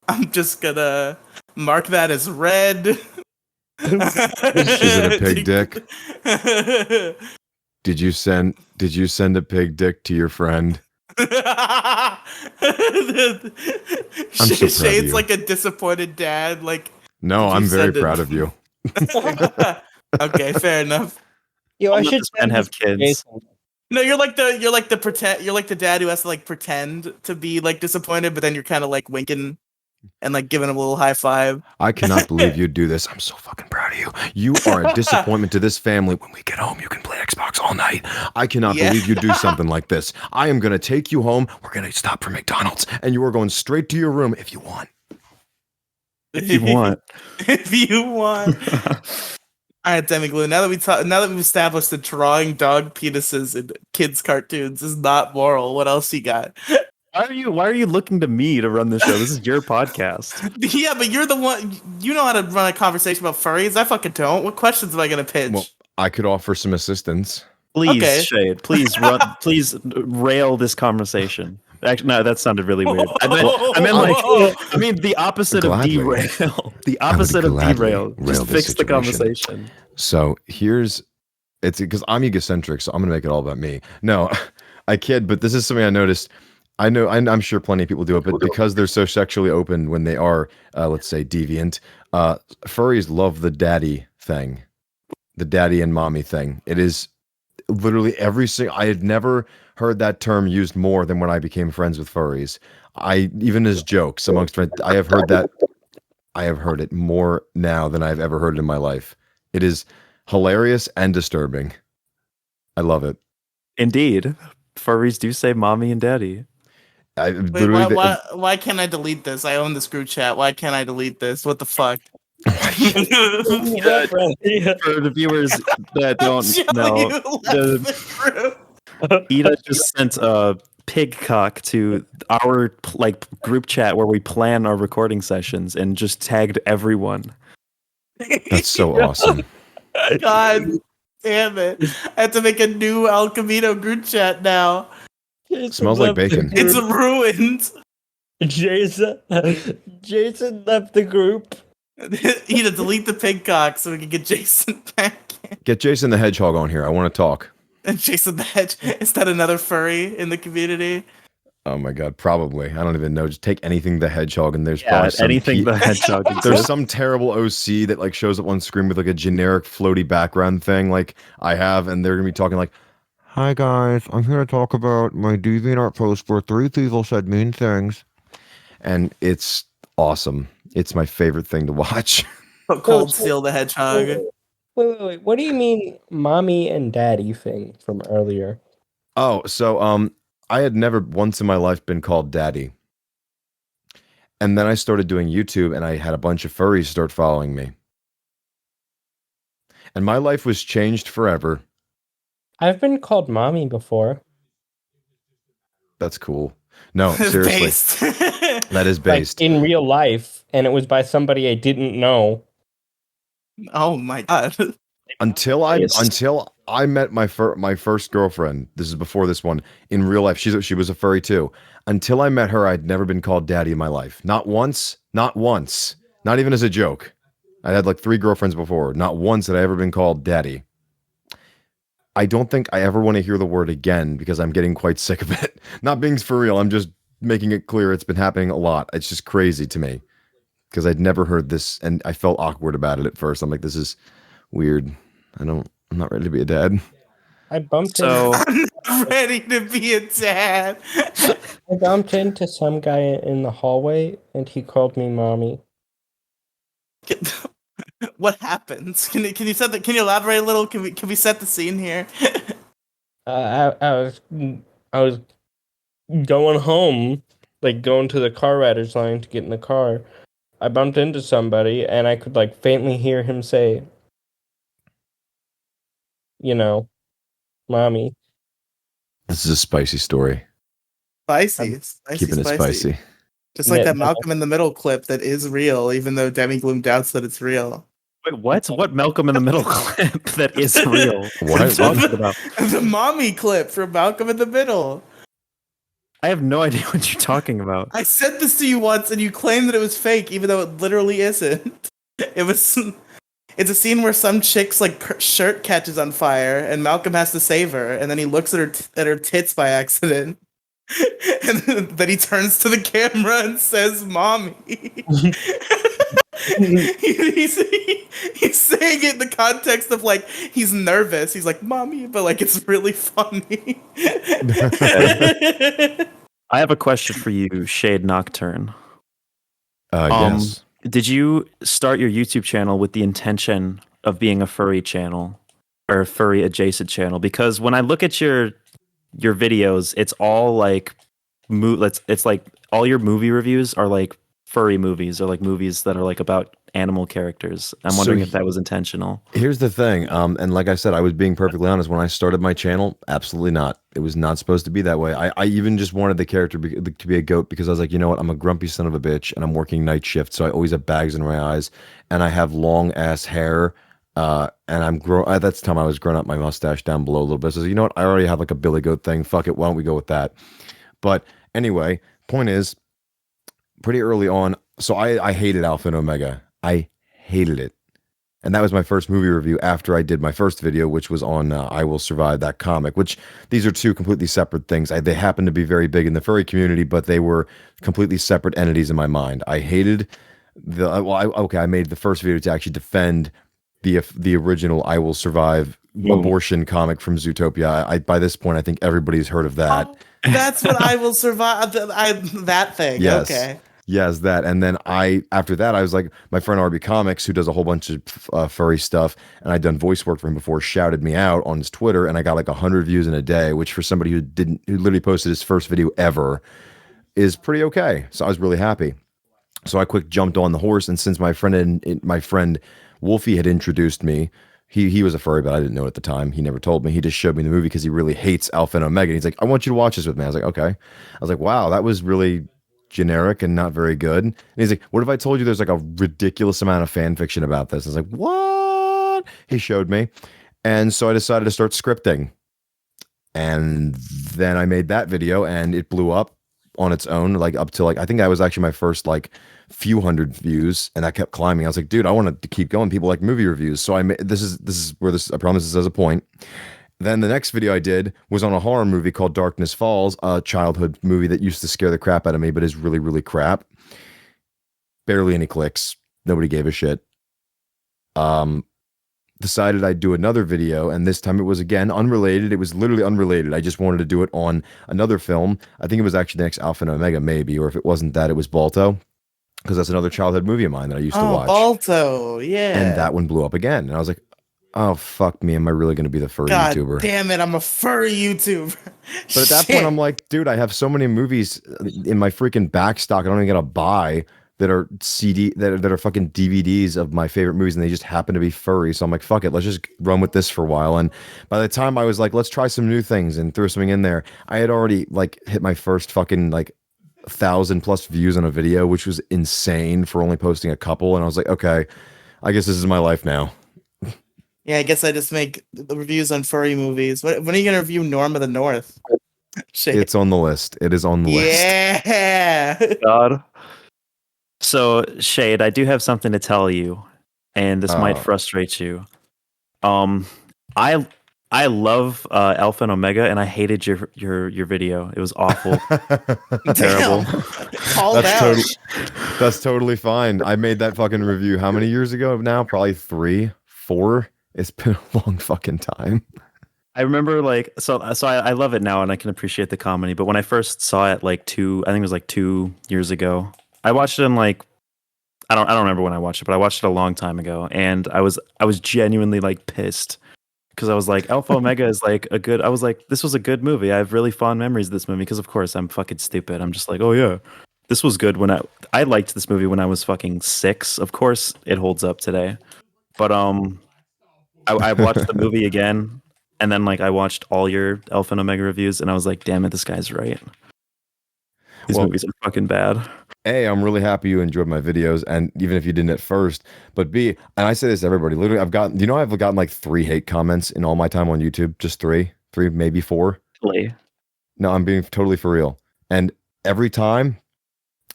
I'm just gonna mark that as red. Is it a pig dick? Did you send a pig dick to your friend? I'm so proud of Shade's you. like a disappointed dad. Like, No, did you I'm very send it? proud of you. Okay, fair enough. Yo, I should This man have kids. Jason. No, you're like the dad who has to like pretend to be like disappointed, but then you're kind of like winking and like giving him a little high five. I cannot believe you'd do this. I'm so fucking proud of you. You are a disappointment to this family. When we get home, you can play Xbox all night. I cannot believe you do something like this. I am going to take you home. We're going to stop for McDonald's, and you are going straight to your room if you want. If you want. If you want. All right, Demi-Glue. Now that we've established that drawing dog penises in kids' cartoons is not moral, what else you got? Why are you looking to me to run the show? This is your podcast. Yeah, but you're the one. You know how to run a conversation about furries. I fucking don't. What questions am I gonna pitch? Well, I could offer some assistance. Please, Okay. Shade. Please please rail this conversation. Actually, no, that sounded really weird. I mean the opposite of Gladly. derail. The opposite of gladly derail. rail Just this fix the situation. conversation. So it's because I'm egocentric, so I'm gonna make it all about me. No, I kid, but this is something I noticed. I'm sure plenty of people do it, but because they're so sexually open when they are, let's say, deviant, furries love the daddy thing, the daddy and mommy thing. It is literally I had never heard that term used more than when I became friends with furries. Even as jokes amongst friends, I have heard it more now than I've ever heard it in my life. It is hilarious and disturbing. I love it. Indeed. Furries do say mommy and daddy. Wait, why can't I delete this? I own this group chat. Why can't I delete this? What the fuck? For the viewers that don't know, Ida just sent a pig cock to our group chat where we plan our recording sessions and just tagged everyone. That's so awesome. God damn it. I have to make a new El Camino group chat now. Smells like bacon. It's ruined. Jason left the group. Ida, delete the pig cock so we can get Jason back. Get Jason the Hedgehog on here. I want to talk. And Jason the Hedge, is that another furry in the community? Oh my god, probably. I don't even know. Just take anything the Hedgehog and there's probably some anything the hedgehog. There's some terrible OC that like shows up on screen with like a generic floaty background thing like I have, and they're gonna be talking like, "Hi guys, I'm here to talk about my DeviantArt post where 3 people said mean things," and it's awesome. It's my favorite thing to watch. Cold Steel the Hedgehog. Wait. What do you mean, mommy and daddy thing from earlier? Oh, so I had never once in my life been called daddy. And then I started doing YouTube and I had a bunch of furries start following me. And my life was changed forever. I've been called mommy before. That's cool. No, seriously. That is based. Like in real life, and it was by somebody I didn't know. Oh my god. Until I met my first girlfriend, this is before this one, in real life, she was a furry too. Until I met her, I'd never been called daddy in my life. Not once. Not even as a joke. I had like 3 girlfriends before. Not once had I ever been called daddy. I don't think I ever want to hear the word again because I'm getting quite sick of it. Not being for real, I'm just making it clear it's been happening a lot. It's just crazy to me because I'd never heard this and I felt awkward about it at first. I'm like, this is weird. I'm not ready to be a dad. I bumped I'm not ready to be a dad. I bumped into some guy in the hallway and he called me mommy. What happens? Can you elaborate a little? Can we set the scene here? I was going home, like going to the car riders line to get in the car. I bumped into somebody and I could like faintly hear him say, you know, mommy. This is a spicy story. Spicy. Keeping it spicy. Just like that Malcolm in the Middle clip that is real, even though Demi Gloom doubts that it's real. Wait, what? What Malcolm in the Middle clip that is real? What are you talking about? The mommy clip from Malcolm in the Middle. I have no idea what you're talking about. I sent this to you once, and you claimed that it was fake, even though it literally isn't. It's a scene where some chick's like shirt catches on fire, and Malcolm has to save her, and then he looks at her tits by accident, and then he turns to the camera and says, "Mommy." He's saying it in the context of like he's nervous. He's like, "Mommy," but like it's really funny. I have a question for you, Shade Nocturne. Yes. Did you start your YouTube channel with the intention of being a furry channel or a furry adjacent channel? Because when I look at your videos, it's all like it's like all your movie reviews are like furry movies or like movies that are like about animal characters. I'm So wondering if that was intentional. Here's the thing, and like I said, I was being perfectly honest when I started my channel. Absolutely not. It was not supposed to be that way. I even just wanted the character to be a goat because I was like, you know what? I'm a grumpy son of a bitch, and I'm working night shift, so I always have bags in my eyes, and I have long ass hair. And at that time I was growing up my mustache down below a little bit. So you know what? I already have like a Billy Goat thing. Fuck it. Why don't we go with that? But anyway, point is, pretty early on, so I hated Alpha and Omega. I hated it. And that was my first movie review after I did my first video, which was on I Will Survive, that comic, which these are two completely separate things. They happen to be very big in the furry community, but they were completely separate entities in my mind. I hated I made the first video to actually defend the original I Will Survive abortion comic from Zootopia. By this point, I think everybody's heard of that. Oh, that's what I Will Survive. That thing. Yes. Okay. Yes, that. And then after that, I was like, my friend RB Comics, who does a whole bunch of furry stuff, and I'd done voice work for him before, shouted me out on his Twitter, and I got like 100 views in a day, which for somebody who literally posted his first video ever is pretty okay. So I was really happy. So I quick jumped on the horse, and since my friend Wolfie had introduced me, he was a furry, but I didn't know at the time. He never told me. He just showed me the movie because he really hates Alpha and Omega. And he's like, I want you to watch this with me. I was like, okay. I was like, wow, that was really generic and not very good. And he's like, what if I told you there's like a ridiculous amount of fan fiction about this? I was like, what? He showed me. And so I decided to start scripting. And then I made that video and it blew up on its own, like up to like, I think that was actually my first like few hundred views, and that kept climbing. I was like, dude, I want to keep going. People like movie reviews. So I promise this as a point. Then the next video I did was on a horror movie called Darkness Falls, a childhood movie that used to scare the crap out of me, but is really, really crap. Barely any clicks. Nobody gave a shit. Decided I'd do another video, and this time it was again unrelated. It was literally unrelated. I just wanted to do it on another film. I think it was actually the next Alpha and Omega, maybe, or if it wasn't that, it was Balto, because that's another childhood movie of mine that I used to watch. Balto, yeah. And that one blew up again, and I was like, oh, fuck me. Am I really going to be the furry YouTuber? Damn it, I'm a furry YouTuber. But at that point, I'm like, dude, I have so many movies in my freaking back stock I don't even got to buy that are that are fucking DVDs of my favorite movies, and they just happen to be furry. So I'm like, fuck it, let's just run with this for a while. And by the time I was like, let's try some new things and throw something in there, I had already like hit my first fucking like 1,000+ views on a video, which was insane for only posting a couple. And I was like, okay, I guess this is my life now. Yeah, I guess I just make the reviews on furry movies. When are you gonna review Norm of the North? Shit. It's on the list. It is on the list. Yeah. God. So, Shade, I do have something to tell you, and this might frustrate you. I love Alpha and Omega, and I hated your video. It was awful. Terrible. That's totally fine. I made that fucking review how many years ago now? Probably 3, 4. It's been a long fucking time. I remember I love it now, and I can appreciate the comedy. But when I first saw it, I think it was 2 years ago. I watched it in I don't remember when I watched it, but I watched it a long time ago, and I was genuinely pissed because I was like, Alpha Omega is I was like, this was a good movie. I have really fond memories of this movie because of course I'm fucking stupid. I'm just like, oh yeah, this was good when I liked this movie when I was fucking 6. Of course it holds up today, but I watched the movie again, and then I watched all your Alpha and Omega reviews, and I was like, damn it, this guy's right. These movies are fucking bad. A, I'm really happy you enjoyed my videos, and even if you didn't at first. But B, and I say this to everybody, literally, I've gotten 3 hate comments in all my time on YouTube. Just 3, maybe 4. Really? No, I'm being totally for real. And every time,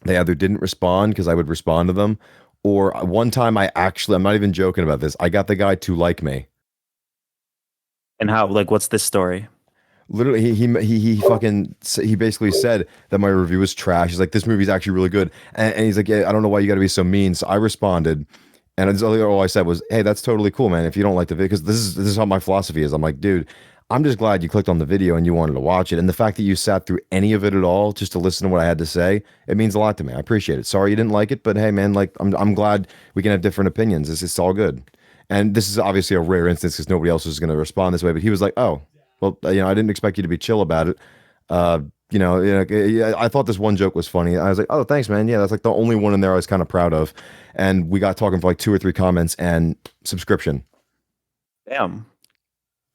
they either didn't respond because I would respond to them, or one time I'm not even joking about this, I got the guy to like me. And how? What's this story? Literally, he basically said that my review was trash. He's like, this movie's actually really good, and he's like, yeah, I don't know why you got to be so mean. So I responded, and all I said was, hey, that's totally cool, man. If you don't like the video, because this is how my philosophy is. I'm like, dude, I'm just glad you clicked on the video and you wanted to watch it, and the fact that you sat through any of it at all just to listen to what I had to say, it means a lot to me. I appreciate it. Sorry you didn't like it, but hey, man, I'm glad we can have different opinions. It's all good. And this is obviously a rare instance because nobody else is going to respond this way. But he was like, oh. Well, I didn't expect you to be chill about it. I thought this one joke was funny. I was like, oh, thanks, man. Yeah, that's like the only one in there I was kind of proud of. And we got talking for like 2 or 3 comments and subscription. Damn.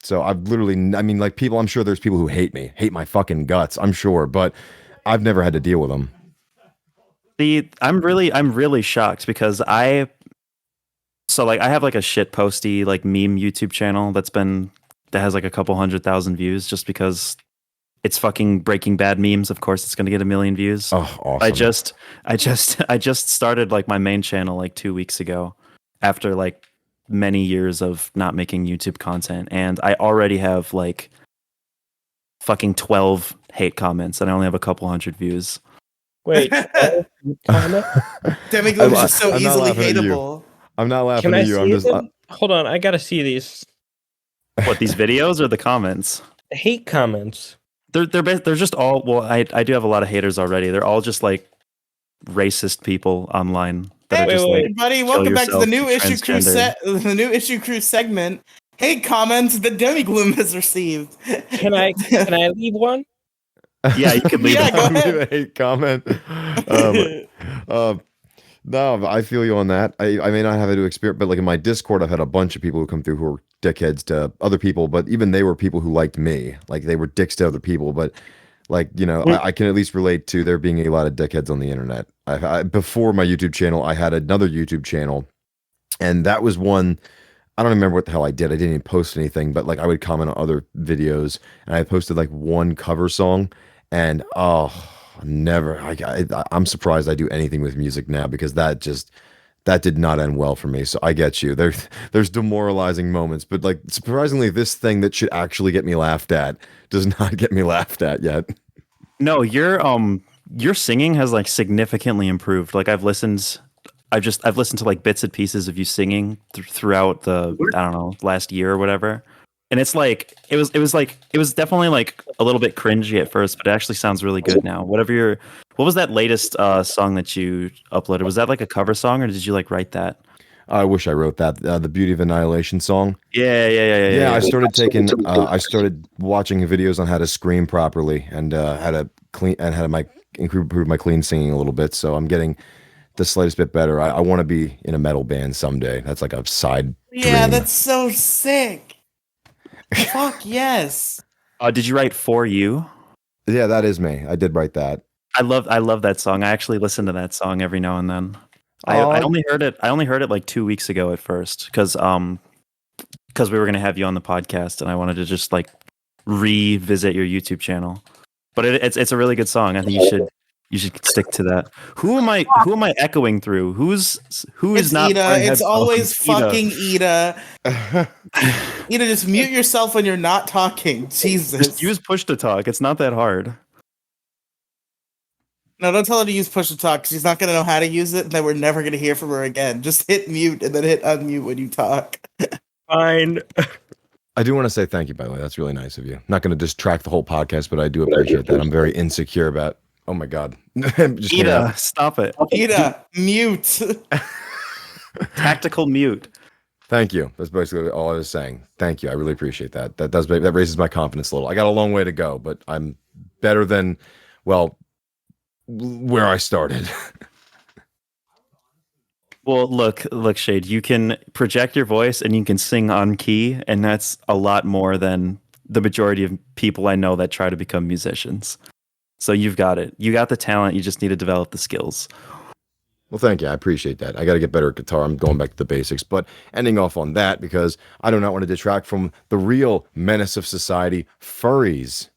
So I've literally, I mean, like people, I'm sure there's people who hate my fucking guts. I'm sure, but I've never had to deal with them. See, I'm really shocked because I have like a shit posty like meme YouTube channel that has like a couple 100,000 views just because it's fucking Breaking Bad memes. Of course, it's gonna get 1 million views. Oh, awesome. I just started like my main channel like 2 weeks ago after like many years of not making YouTube content, and I already have like fucking 12 hate comments and I only have a couple hundred views. Wait, comment? Demigloom is just so I'm not easily laughing at you. hateable. I'm not laughing Can I at you. see I'm just. them? Hold on, I gotta see these What, these videos or the comments? hate comments. They're just all, well, I do have a lot of haters already. They're all just like racist people online that Hey, are just wait, like, buddy, kill welcome back to the yourself, new issue crew transgender. the new issue crew segment. Hate comments that Demigloom has received. Can I leave one? Yeah, you can leave Yeah, it. go I'm ahead. gonna hate comment. No, I feel you on that. I may not have it to experience, but like in my Discord, I've had a bunch of people who come through who are dickheads to other people, but even they were people who liked me. Like they were dicks to other people, but like, I can at least relate to there being a lot of dickheads on the internet. Before my YouTube channel, I had another YouTube channel, and that was one. I don't remember what the hell I did. I didn't even post anything, but like I would comment on other videos, and I posted like one cover song, and never. I'm surprised I do anything with music now because that did not end well for me. So I get you. There's demoralizing moments, but like surprisingly, this thing that should actually get me laughed at does not get me laughed at yet. No, your singing has like significantly improved. Like I've listened to like bits and pieces of you singing throughout the, I don't know, last year or whatever. And it's like it was definitely like a little bit cringy at first, but it actually sounds really good now. What was that latest song that you uploaded? Was that like a cover song or did you like write that? I wish I wrote that. The Beauty of Annihilation song. Yeah. I started watching videos on how to scream properly and how to improve my clean singing a little bit. So I'm getting the slightest bit better. I want to be in a metal band someday. That's like a side Yeah, dream. that's so sick. Fuck yes. Did you write For You? Yeah, that is me. I did write that. I love that song. I actually listen to that song every now and then. I only heard it like 2 weeks ago at first because we were gonna have you on the podcast and I wanted to just like revisit your YouTube channel. But it's a really good song. I think you should stick to that. Who am I echoing through? Who is It's not Ida. wearing It's always headphones? fucking Ida. Ida, just mute yourself when you're not talking. Jesus. Just use push to talk. It's not that hard. No, don't tell her to use push to talk because she's not going to know how to use it and then we're never going to hear from her again. Just hit mute and then hit unmute when you talk. Fine. I do want to say thank you, by the way. That's really nice of you. Not going to distract the whole podcast, but I do appreciate that. I'm very insecure about. Oh my god. Just kidding. Ida, stop it. Ida, mute. Tactical mute. Thank you. That's basically all I was saying. Thank you. I really appreciate that. That raises my confidence a little. I got a long way to go, but I'm better than, well, where I started. Well, look, Shade, you can project your voice and you can sing on key, and that's a lot more than the majority of people I know that try to become musicians. So you've got it. You got the talent. You just need to develop the skills. Well, thank you. I appreciate that. I got to get better at guitar. I'm going back to the basics, but ending off on that because I do not want to detract from the real menace of society, furries.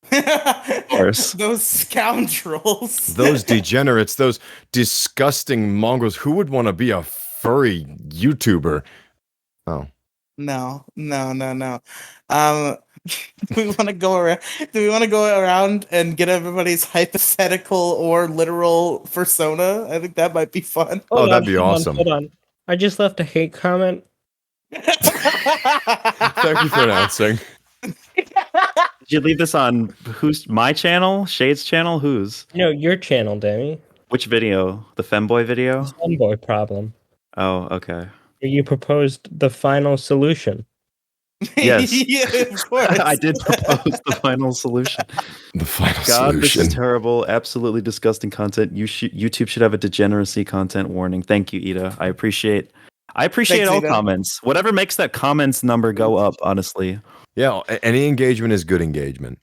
Of course. Those scoundrels. Those degenerates, those disgusting mongrels. Who would want to be a furry YouTuber? Oh. No. Do we want to go around? Do we want to go around and get everybody's hypothetical or literal persona? I think that might be fun. That'd be awesome. Hold on. I just left a hate comment. Thank you for announcing. Did you leave this on my channel? Shade's channel? Whose? No, your channel, Demi. Which video? The femboy video? Sunboy problem. Oh, okay. You proposed the final solution. Yes. Yeah, of course. I did propose the final solution. The final God, this solution. is terrible. Absolutely disgusting content. YouTube should have a degeneracy content warning. Thank you, Ida. I appreciate Thanks, all Ida. comments. Whatever makes that comments number go up, honestly. Yeah, any engagement is good engagement.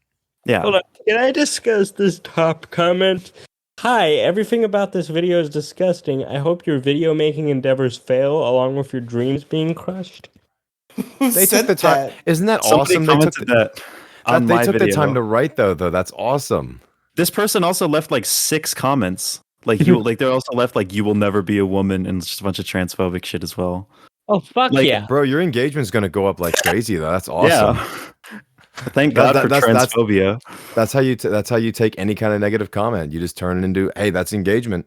Yeah. Hold on. Can I discuss this top comment? Hi, everything about this video is disgusting. I hope your video making endeavors fail along with your dreams being crushed. Who They said took the time. that? Isn't that Somebody awesome? commented that on They my took video. the time to write though. That's awesome. This person also left like 6 comments. Like they also left like you will never be a woman and just a bunch of transphobic shit as well. Oh, fuck Like, yeah. Bro, your engagement's gonna go up like crazy though. That's awesome. Yeah. Thank God for transphobia. That's how you take any kind of negative comment. You just turn it into, hey, that's engagement.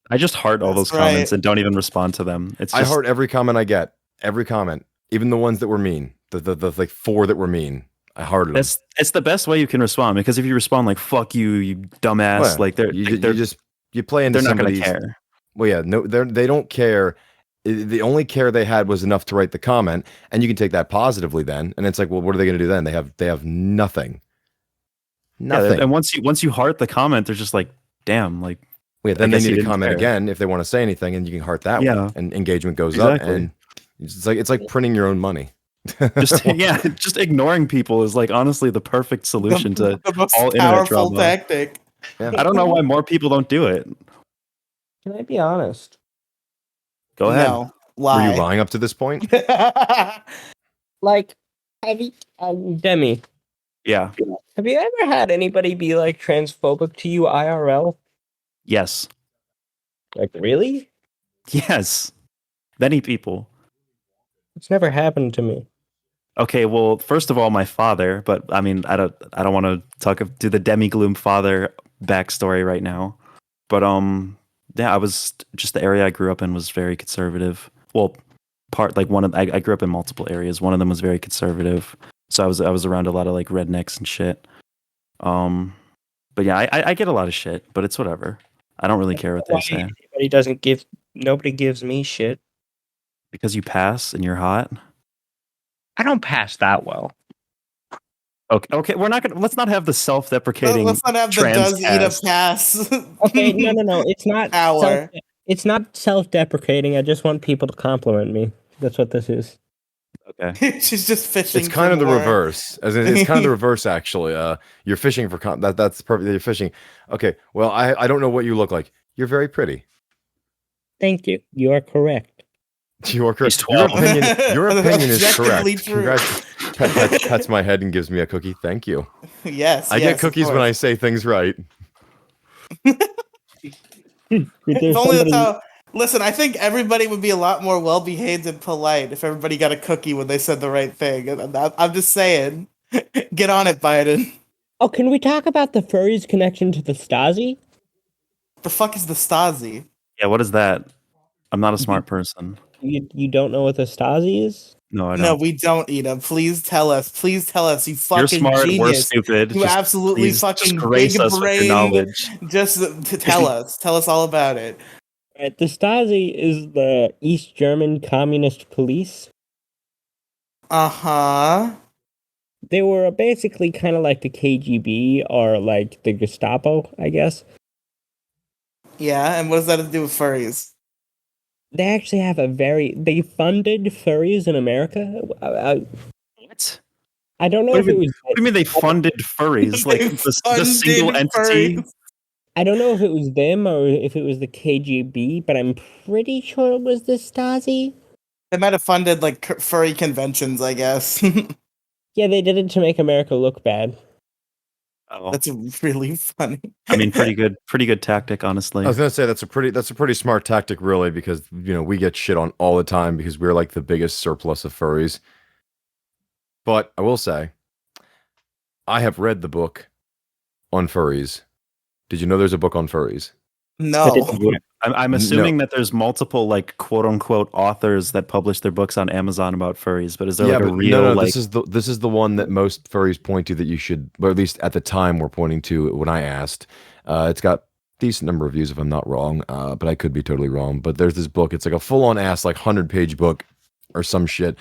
I just heart all That's those comments right. and don't even respond to them. It's I just, heart every comment I get. Every comment. Even the ones that were mean. The like 4 that were mean. I hearted them. it's the best way you can respond, because if you respond like "fuck you, you dumbass," Well, like you play into they're not going to somebody's. care. Well, yeah, no, they don't care. The only care they had was enough to write the comment, and you can take that positively then. And it's like, well, what are they going to do then? They have nothing. Nothing. Yeah, and once you heart the comment, they're just like, damn, like. Yeah, then I they guess need you to didn't comment care. again if they want to say anything, and you can heart that Yeah. one, and engagement goes Exactly. up, and it's like printing your own money. Just ignoring people is like honestly the perfect solution to the most all internet powerful drama. tactic. Yeah. I don't know why more people don't do it. Can I be honest? Go ahead. No, Were lie. you lying up to this point? Like, have you, Demi, Yeah. have you ever had anybody be like transphobic to you IRL? Yes. Like, really? Yes. Many people. It's never happened to me. Okay, well, first of all, my father, but I mean, I don't want to do the Demi Gloom father backstory right now. But yeah, I was just, the area I grew up in was very conservative. Well, I grew up in multiple areas. One of them was very conservative, so I was around a lot of like rednecks and shit. But yeah, I get a lot of shit, but it's whatever. I don't really care what they say Nobody gives me shit. because you pass and you're hot. I don't pass that well. Okay, let's not have the self-deprecating. Let's not have the trans does eat a cast. pass. Okay, no. It's not. Hour. It's not self-deprecating. I just want people to compliment me. That's what this is. Okay. She's just fishing. It's kind for of the more. reverse. As in, it's kind of the reverse, actually. You're fishing for that's perfect. You're fishing. Okay. Well, I don't know what you look like. You're very pretty. Thank you. You are correct. You are correct. He's 12. Your opinion is Objectively correct. true. Congrats. Pets my head and gives me a cookie. Thank you. Yes. I get cookies when I say things right. If only that's how. Listen, I think everybody would be a lot more well-behaved and polite if everybody got a cookie when they said the right thing. I'm just saying. Get on it, Biden. Oh, can we talk about the furries' connection to the Stasi? The fuck is the Stasi? Yeah, what is that? I'm not a smart person. You don't know what the Stasi is? No, I don't. No, we don't eat them. Please tell us. Please tell us. You fucking You're smart. genius. We're stupid. You absolutely please fucking just grace big us with your brained. knowledge. Just to tell us. Tell us all about it. Right, the Stasi is the East German Communist Police. Uh-huh. They were basically kind of like the KGB or like the Gestapo, I guess. Yeah, and what does that have to do with furries? They actually have they funded furries in America. What? I don't know What if do it you was. What do you mean they funded furries? Like They the single funded entity? furries. I don't know if it was them or if it was the KGB, but I'm pretty sure it was the Stasi. They might have funded like furry conventions, I guess. Yeah, they did it to make America look bad. Oh, That's really funny. I mean, pretty good tactic, honestly. I was gonna say that's a pretty smart tactic, really, because we get shit on all the time because we're like the biggest surplus of furries. But I will say, I have read the book on furries. Did you know there's a book on furries? No. I'm assuming that there's multiple like quote unquote authors that publish their books on Amazon about furries, but is there like a real no, like? this is the one that most furries point to that you should, or at least at the time were pointing to when I asked. It's got decent number of views if I'm not wrong, but I could be totally wrong. But there's this book. It's like a full on ass like 100-page book or some shit,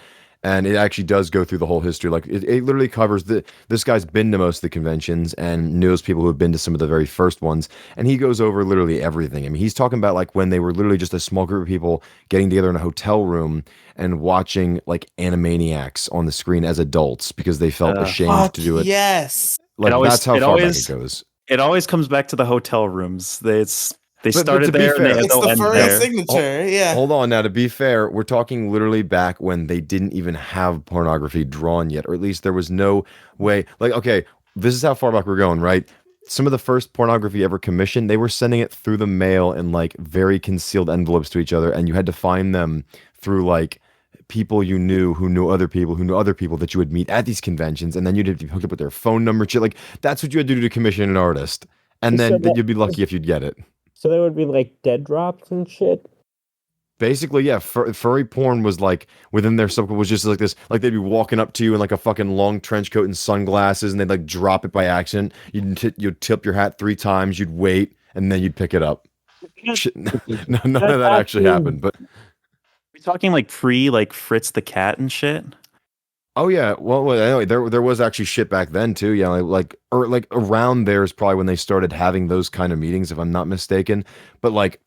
And it actually does go through the whole history. Like it literally covers this guy's been to most of the conventions and knows people who have been to some of the very first ones. And he goes over literally everything. I mean, he's talking about like when they were literally just a small group of people getting together in a hotel room and watching like Animaniacs on the screen as adults because they felt ashamed Fuck to do it. yes. Like that's how far back it goes. It always comes back to the hotel rooms. They But started to be there and fair, It's they'll the end furry there. signature. Yeah. Hold on now. To be fair, we're talking literally back when they didn't even have pornography drawn yet, or at least there was no way. Like, okay, this is how far back we're going, right? Some of the first pornography ever commissioned, they were sending it through the mail in like very concealed envelopes to each other, and you had to find them through like people you knew who knew other people who knew other people that you would meet at these conventions, and then you'd have to hook up with their phone number. Shit, like that's what you had to do to commission an artist, and So then that- you'd be lucky if you'd get it. So there would be like dead drops and shit. Basically, yeah, furry porn was like within their subculture was just like this, like they'd be walking up to you in like a fucking long trench coat and sunglasses, and they'd like drop it by accident. You'd tip your hat 3 times, you'd wait, and then you'd pick it up. Shit, none of that actually happened, but We talking like pre like Fritz the Cat and shit. oh yeah, well anyway, there was actually shit back then too. Yeah, like around there is probably when they started having those kind of meetings, if I'm not mistaken. But like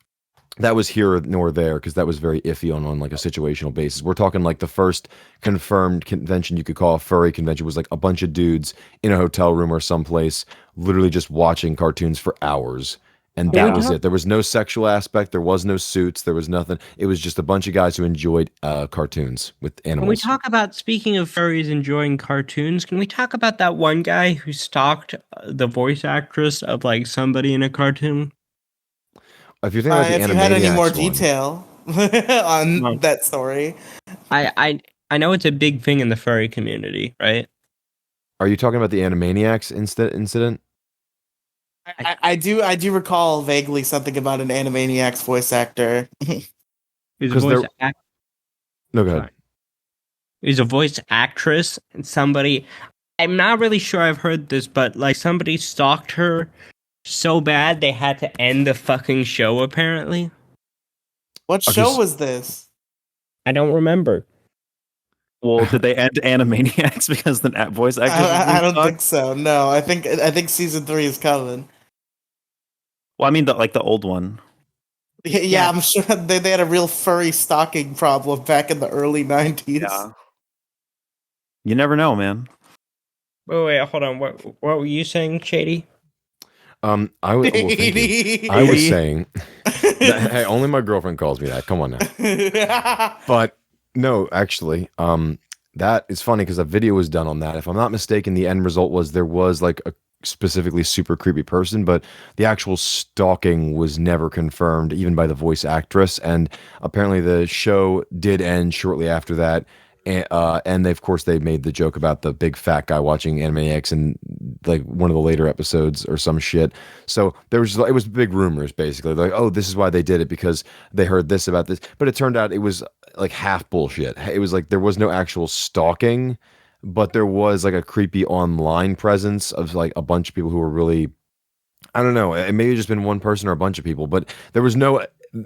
that was here nor there because that was very iffy on like a situational basis. We're talking like the first confirmed convention you could call a furry convention was like a bunch of dudes in a hotel room or someplace, literally just watching cartoons for hours. And that was it. There was no sexual aspect. There was no suits. There was nothing. It was just a bunch of guys who enjoyed cartoons with animals. Can we talk about, speaking of furries enjoying cartoons, can we talk about that one guy who stalked the voice actress of like somebody in a cartoon? If you think about the If you had any more Animaniacs one, detail on No. that story, I know it's a big thing in the furry community, right? are you talking about the Animaniacs incident? I do recall vaguely something about an Animaniacs voice actor. He's a 'Cause voice there- No, go ahead. Sorry. He's a voice actress, and somebody, I'm not really sure I've heard this, but like somebody stalked her so bad they had to end the fucking show, apparently. What Okay, show was this? I don't remember. Well, did they end Animaniacs because the voice actors? I don't think so. No, I think season 3 is coming. Well, I mean the old one. Yeah, I'm sure they had a real furry stalking problem back in the early 90s. Yeah. You never know, man. Wait, hold on. What were you saying, Shady? I was well, thank you. I was saying that, hey, only my girlfriend calls me that. Come on now. But no, actually, that is funny because a video was done on that. If I'm not mistaken, the end result was there was like a specifically super creepy person, but the actual stalking was never confirmed, even by the voice actress. And apparently, the show did end shortly after that. And they, of course, they made the joke about the big fat guy watching Animaniacs in like one of the later episodes or some shit. So it was big rumors basically, like, oh, this is why they did it because they heard this about this. But it turned out it was like half bullshit. It was like there was no actual stalking, but there was like a creepy online presence of like a bunch of people who were really, I don't know, it may have just been one person or a bunch of people, but there was no,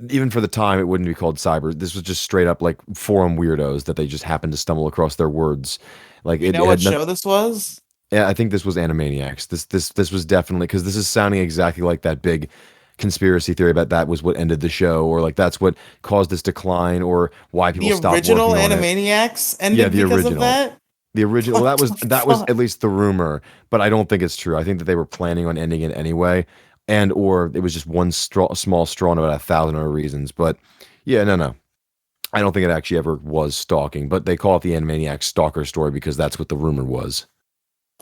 even for the time, it wouldn't be called cyber. This was just straight up like forum weirdos that they just happened to stumble across their words. Like You know what show this was? Yeah, I think this was Animaniacs. This was definitely, because this is sounding exactly like that big conspiracy theory about that was what ended the show, or like that's what caused this decline, or why people The stopped original working on it. Animaniacs ended Yeah, the because original. of that? The original, well, What the that was fuck? at least the rumor, but I don't think it's true. I think that they were planning on ending it anyway, and or it was just one small straw and about 1,000 other reasons. But yeah, no, I don't think it actually ever was stalking. But they call it the Animaniacs stalker story because that's what the rumor was.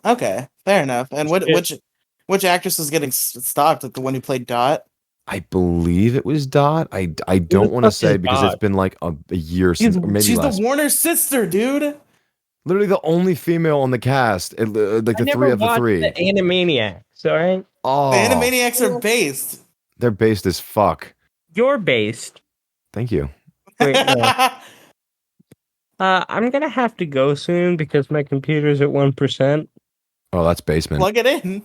Okay, fair enough. And which actress was getting stalked? Like the one who played Dot? I believe it was Dot. I don't want to say because it's been like a year since, or maybe She's less. the Warner sister, dude. Literally the only female on the cast, like the three of the three. The Animaniacs, all right? Oh, The Animaniacs are based. they're based as fuck. You're based. Thank you. Wait, no. I'm gonna have to go soon because my computer's at 1%. Oh, that's basement. Plug it in.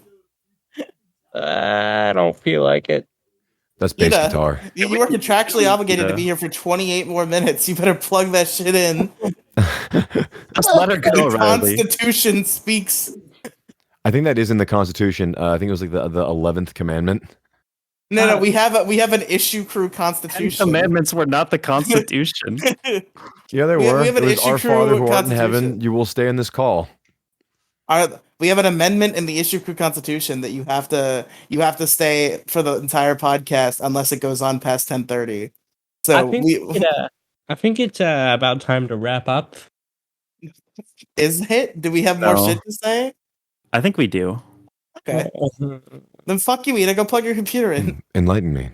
I don't feel like it. That's bass Ida, guitar. You were contractually obligated to be here for 28 more minutes. You better plug that shit in. Just let her go, The Riley. Constitution speaks. I think that is in the Constitution. I think it was like the 11th commandment. No, we have an issue crew Ten constitution. commandments were not the Constitution. Yeah, they We were. have an It was issue Our crew Father who art in constitution. heaven, you will stay in this call. We have an amendment in the issue crew constitution that you have to stay for the entire podcast unless it goes on past 10:30. So I think it's about time to wrap up. is it? Do we have more No. shit to say? I think we do. Okay. Then fuck you, Ida. Go plug your computer in. Enlighten me.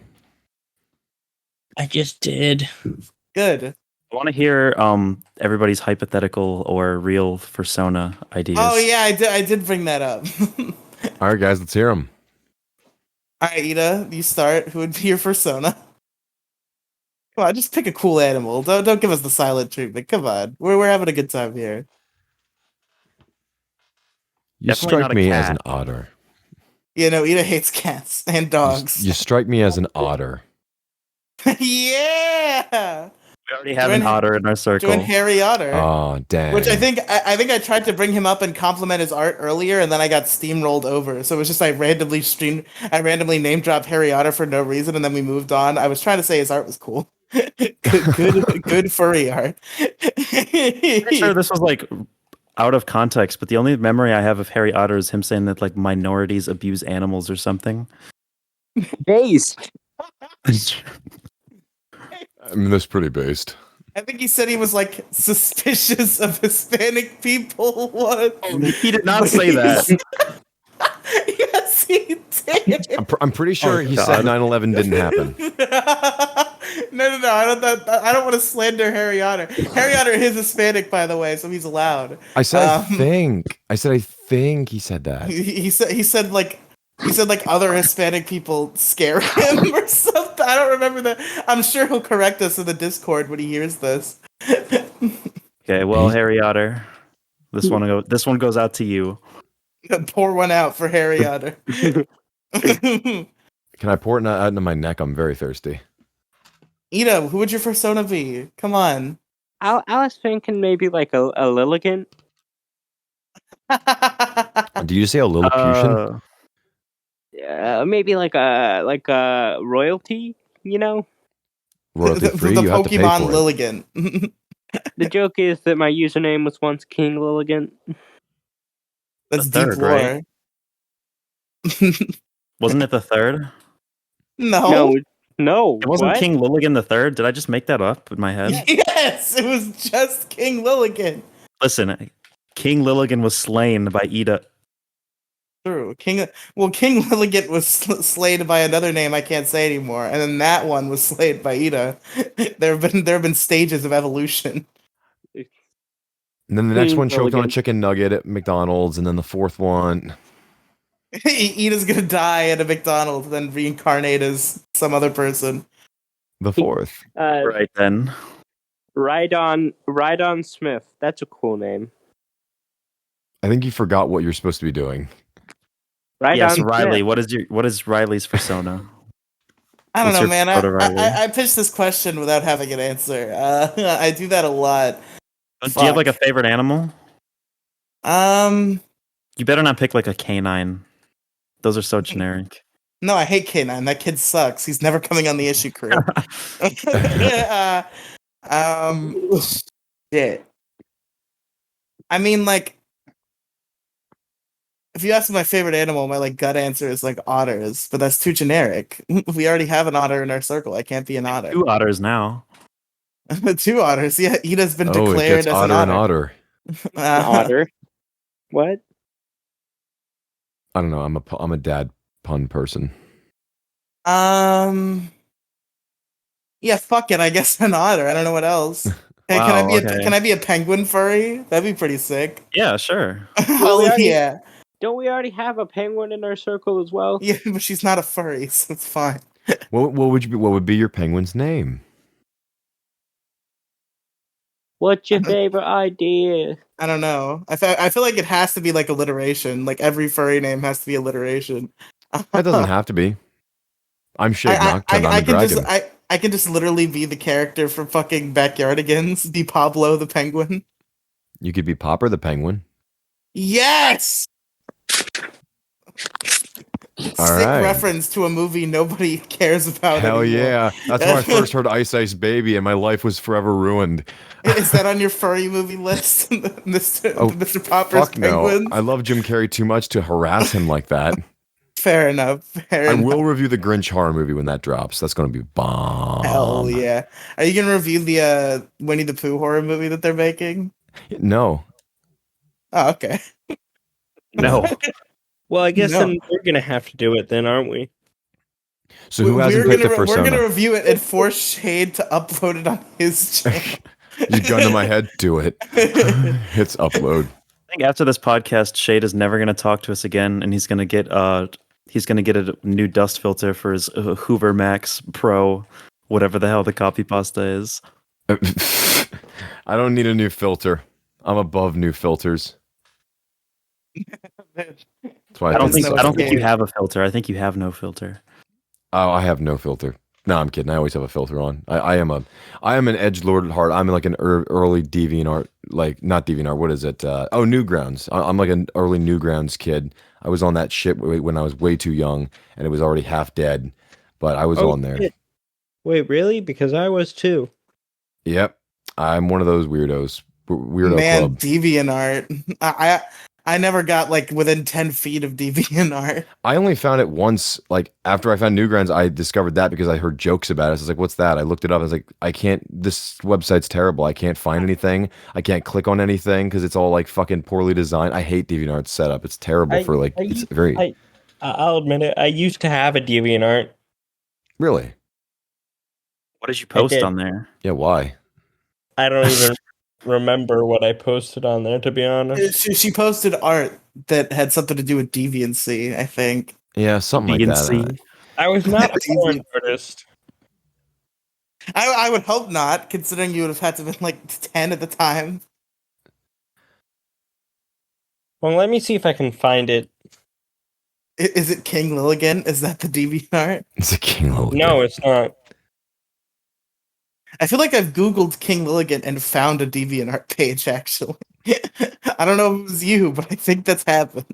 I just did. Good. I want to hear everybody's hypothetical or real persona ideas. Oh yeah, I did bring that up. All right, guys, let's hear them. All right, Ida, you start. Who would be your persona? Come on, just pick a cool animal. Don't give us the silent treatment. Come on, we're having a good time here. You Definitely not strike a me cat. as an otter. You know, Ida hates cats and dogs. You strike me as an otter. Yeah. We already have Join- an otter in our circle. Join Harry Otter. Oh, dang. Which I think I tried to bring him up and compliment his art earlier, and then I got steamrolled over. So it was just I randomly name dropped Harry Otter for no reason, and then we moved on. I was trying to say his art was cool. good furry art. Pretty sure this was like out of context, but the only memory I have of Harry Otter is him saying that like minorities abuse animals or something. Based. I mean, that's pretty based. I think he said he was like suspicious of Hispanic people once. He did not say that. Yes, he did. I'm pretty sure Oh, he God. said 9/11 didn't happen. No. I don't want to slander Harry Otter. Harry Otter is Hispanic, by the way, so he's allowed. I said I Um, think. I think he said that. He said like other Hispanic people scare him or something. I don't remember that. I'm sure he'll correct us in the Discord when he hears this. Okay, well, Harry Otter, this one goes out to you. Pour one out for Harry Otter. Can I pour it out into my neck? I'm very thirsty. Ida, who would your persona be? Come on. I was thinking maybe like a Lilligant. Do you say a Lilliputian? Maybe like a royalty, you know? Royalty free, the you have to pay Pokemon for it. Lilligant. The joke is that my username was once King Lilligant. That's The deep third, lore. right? Wasn't it the third? No. No. It wasn't what? King Lilligan the third. Did I just make that up in my head? Yes, it was just King Lilligant. Listen, King Lilligan was slain by Ida. True. King Lilligant was slayed by another name I can't say anymore, and then that one was slayed by Ida. there have been stages of evolution. And then the next King one choked on a Lilligant. chicken nugget at McDonald's, and then the fourth one. Ida's gonna die at a McDonald's, then reincarnate as some other person. The fourth. Right then. Rydon Smith. That's a cool name. I think you forgot what you're supposed to be doing. Rydon Yes, Smith. Riley. What is Riley's persona? I don't What's know, your man. photo, Riley? I pitched this question without having an answer. I do that a lot. Do you have like a Fuck. favorite animal? You better not pick like a canine. Those are so generic. No, I hate K9. That kid sucks. He's never coming on the issue crew. Shit. I mean, like, if you ask me my favorite animal, my like gut answer is like otters, but that's too generic. We already have an otter in our circle. I can't be an otter. Two otters now. 2 otters. Yeah, Ida's been Oh, it declared gets as otter an and otter. otter. Otter. What? I don't know. I'm a dad pun person. Yeah, fuck it. I guess an otter. I don't know what else. Hey, Wow, okay. can I be a penguin furry? That'd be pretty sick. Yeah, sure. Hell already- yeah. Don't we already have a penguin in our circle as well? Yeah, but she's not a furry, so it's fine. What would be your penguin's name? What's your favorite idea? I don't know. I feel like it has to be like alliteration. Like every furry name has to be alliteration. That doesn't have to be. I'm Shade Nocturne. I'm a dragon. I can just literally be the character from fucking Backyardigans, be Pablo the penguin. You could be Popper the Penguin. Yes. All Sick right. reference to a movie nobody cares about Hell anymore. yeah. That's when I first heard Ice Ice Baby and my life was forever ruined. Is that on your furry movie list? Mr. Popper's Fuck no. Penguins? I love Jim Carrey too much to harass him like that. Fair enough. I will review the Grinch horror movie when that drops. That's going to be bomb. Hell yeah. Are you going to review the Winnie the Pooh horror movie that they're making? No. Oh, okay. No. Well, I guess No. then we're gonna have to do it then, aren't we? So who hasn't picked the We're persona? going to review it and force Shade to upload it on his channel. You gun to my head, do it. Hits upload. I think after this podcast, Shade is never going to talk to us again, and he's going to get a new dust filter for his Hoover Max Pro, whatever the hell the copy pasta is. I don't need a new filter. I'm above new filters. That's why I don't think Okay. you have a filter. I think you have no filter. Oh, I have no filter. No, I'm kidding. I always have a filter on. I am an edgelord at heart. I'm like an early DeviantArt, like not DeviantArt. What is it? Newgrounds. I'm like an early Newgrounds kid. I was on that shit when I was way too young, and it was already half dead. But I was on there. Shit. Wait, really? Because I was too. Yep, I'm one of those weirdos. Weirdo Man, club. DeviantArt. I never got like within 10 feet of DeviantArt. I only found it once, like after I found Newgrounds, I discovered that because I heard jokes about it. So I was like, what's that? I looked it up. I was like, this website's terrible. I can't find anything. I can't click on anything because it's all like fucking poorly designed. I hate DeviantArt's setup. It's terrible for like, it's very. I'll admit it. I used to have a DeviantArt. Really? What did you post did. on there? Yeah, why? I don't even remember what I posted on there, to be honest. She posted art that had something to do with deviancy, I think. Yeah, something like that. Deviancy. I was not a porn artist. I would hope not, considering you would have had to have been like 10 at the time. Well, let me see if I can find it. Is it King Lilligan? Is that the DeviantArt? It's a King Lilligan. No, it's not. I feel like I've Googled King Lilligan and found a DeviantArt page, actually. I don't know if it was you, but I think that's happened.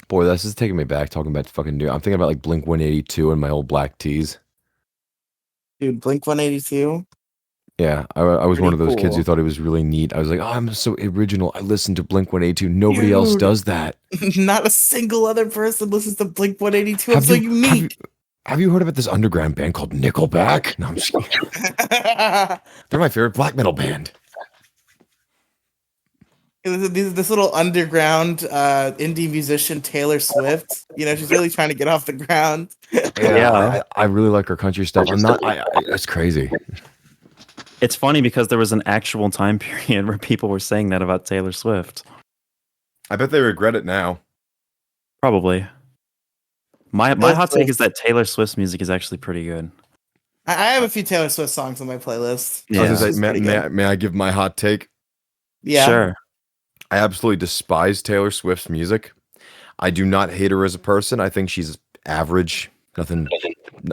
Boy, this is taking me back, talking about fucking new. I'm thinking about like Blink 182 and my old black tees. Dude, Blink 182? Yeah, I was one of those Pretty kids who cool. thought it was really neat. I was like, oh, I'm so original. I listen to Blink 182. Nobody else Dude. does that. Not a single other person listens to Blink 182. I'm so unique. Have you heard about this underground band called Nickelback? No, I'm just kidding. They're my favorite black metal band. This little underground indie musician, Taylor Swift. You know, she's really trying to get off the ground. Yeah. I really like her country stuff. It's crazy. It's funny because there was an actual time period where people were saying that about Taylor Swift. I bet they regret it now. Probably. My hot take is that Taylor Swift's music is actually pretty good. I have a few Taylor Swift songs on my playlist. Yeah. I was gonna She's say, pretty good. may I give my hot take? Yeah. Sure. I absolutely despise Taylor Swift's music. I do not hate her as a person. I think she's average, nothing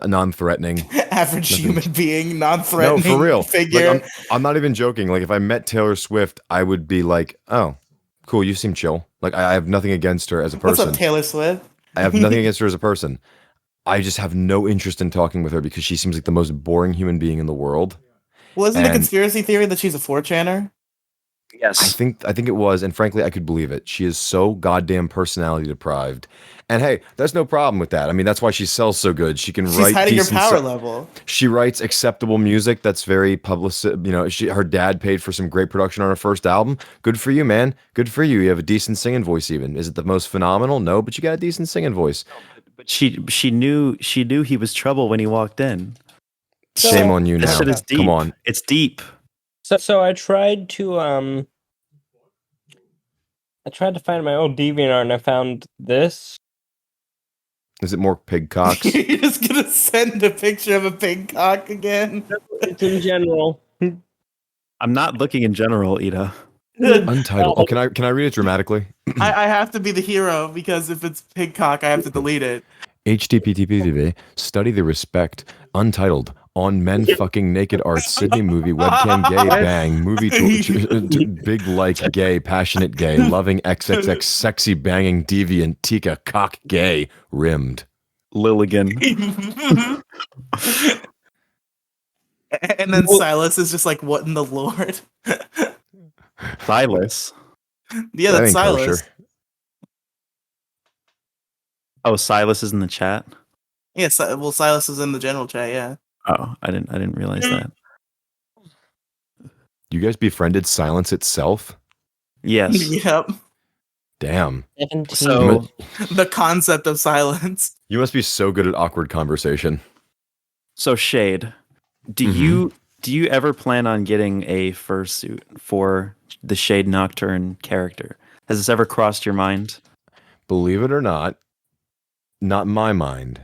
non-threatening. Average human being, non-threatening No, for real. figure. Like, I'm not even joking. Like, if I met Taylor Swift, I would be like, oh, cool, you seem chill. Like, I have nothing against her as a What's person. up, Taylor Swift? I have nothing against her as a person. I just have no interest in talking with her because she seems like the most boring human being in the world. Well, isn't the And- conspiracy theory that she's a 4chaner? Yes. I think it was, and frankly, I could believe it. She is so goddamn personality deprived. And hey, there's no problem with that. I mean, that's why she sells so good. She can She's write hiding her decent power so- level. She writes acceptable music that's very public. You know, her dad paid for some great production on her first album. Good for you, man. Good for you. You have a decent singing voice. Even is it the most phenomenal? No, but you got a decent singing voice. But she knew he was trouble when he walked in. Shame on you This now. shit is deep. Come on. It's deep. So I tried to find my old DeviantArt and I found this. Is it more pig cocks? You're just gonna send a picture of a pig cock again? It's in general. I'm not looking in general, Ida. Untitled. Oh, can I read it dramatically? I have to be the hero because if it's pig cock, I have to delete it. HTTP study the respect. Untitled. on men fucking naked art, Sydney movie, webcam gay, bang, movie big like gay, passionate gay, loving XXX, sexy banging, deviant, Tika, cock gay, rimmed. Lilligan. And then Silas is just like, what in the Lord? Silas. Yeah, That that's ain't Silas. kosher. Oh, Silas is in the chat. Yeah, well, Silas is in the general chat, yeah. Oh, I didn't realize that. You guys befriended Silence itself? Yes. Yep. Damn. 17. So The concept of silence. You must be so good at awkward conversation. so Shade, do you ever plan on getting a fursuit for the Shade Nocturne character? Has this ever crossed your mind? Believe it or not my mind,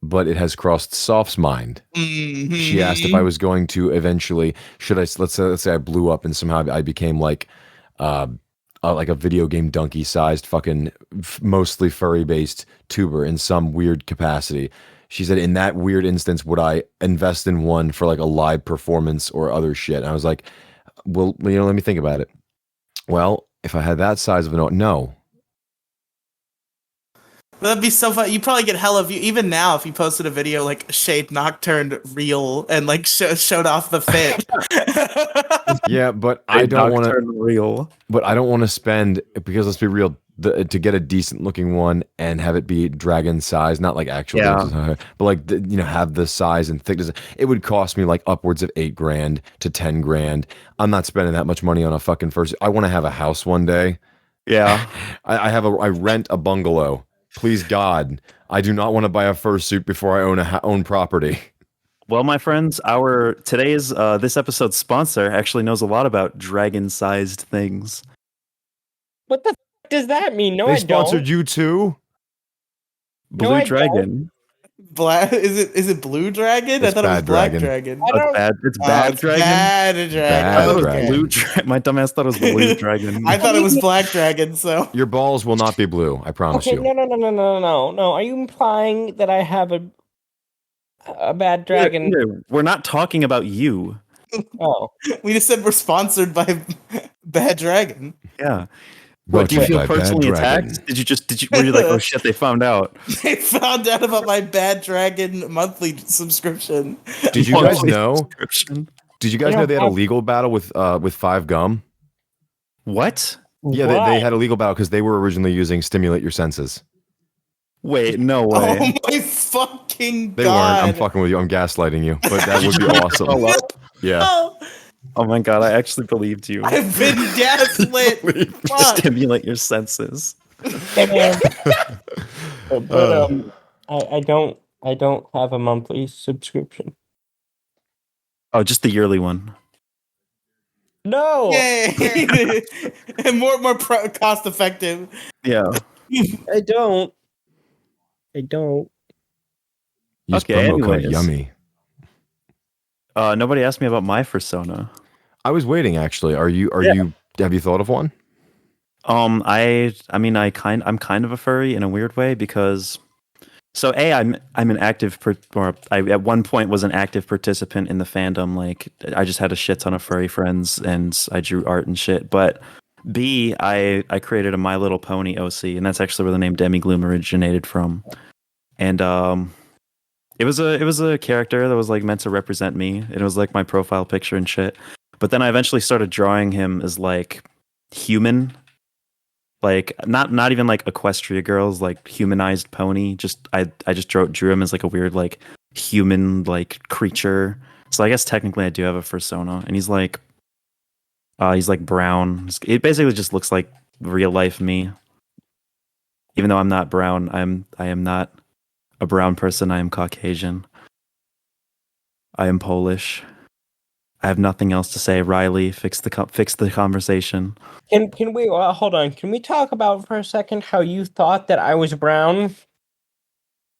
but it has crossed Soft's mind. She asked if I was going to eventually, let's say I blew up and somehow I became like a video game donkey sized fucking mostly furry based tuber in some weird capacity. She said, in that weird instance, would I invest in one for like a live performance or other shit? And I was like, well, let me think about it. Well, if I had that size of no. That'd be so fun. You probably get hella view. Even now, if you posted a video like Shade Nocturne real and like showed off the fit. Yeah, but I don't want to. real. But I don't want to spend, because let's be real, to get a decent looking one and have it be dragon size, not like actual, Yeah. but like have the size and thickness. It would cost me like upwards of $8,000 to $10,000. I'm not spending that much money on a fucking first. I want to have a house one day. Yeah. I rent a bungalow. Please God, I do not want to buy a fursuit before I own property. Well, my friends, this episode's sponsor actually knows a lot about dragon-sized things. What the f- does that mean? No, They I sponsored don't. you too? Blue I Dragon. Black is it Blue Dragon? I It's thought it was Bad Black Dragon. Dragon. I don't. It's bad It's dragon. Bad Dragon. Bad I thought it was Dragon. blue my dumbass thought it was blue dragon. I thought it was Black Dragon, so Your balls will not be blue, I promise Okay, you. no. Are you implying that I have a bad dragon? We're not talking about you. Oh, we just said we're sponsored by Bad Dragon. Yeah. Brought What, do you to feel by Bad personally Dragon. attacked? Were you like, oh shit, they found out? They found out about my Bad Dragon monthly subscription. Did you guys Monthly know? subscription. Did you guys know they had a legal battle with Five Gum? What? Yeah, they had a legal battle because they were originally using Stimulate Your Senses. Wait, no Oh way. my fucking They god! weren't. I'm fucking with you. I'm gaslighting you, but that would be awesome. Yeah. Oh, Oh my god, I actually believed you. I've been gaslit. Fuck. Stimulate your senses. but I don't have a monthly subscription. Oh, just the yearly one. No, Yay! And more cost effective. Yeah. I don't. Use Okay, promo code anyways. Yummy. Nobody asked me about my persona. I was waiting actually. Have you thought of one? I'm kind of a furry in a weird way because I'm an active I at one point was an active participant in the fandom. Like I just had a shit ton of furry friends and I drew art and shit. But B, I created a My Little Pony OC, and that's actually where the name Demigloom originated from. And it was a character that was like meant to represent me. It was like my profile picture and shit. But then I eventually started drawing him as like human, like not even like Equestria girls, like humanized pony. Just I just drew him as like a weird like human like creature. So I guess technically I do have a persona, and he's like brown. It basically just looks like real life me. Even though I'm not brown, I am not a brown person. I am Caucasian. I am Polish. I have nothing else to say. Riley, fix the conversation. Can we hold on? Can we talk about for a second how you thought that I was brown?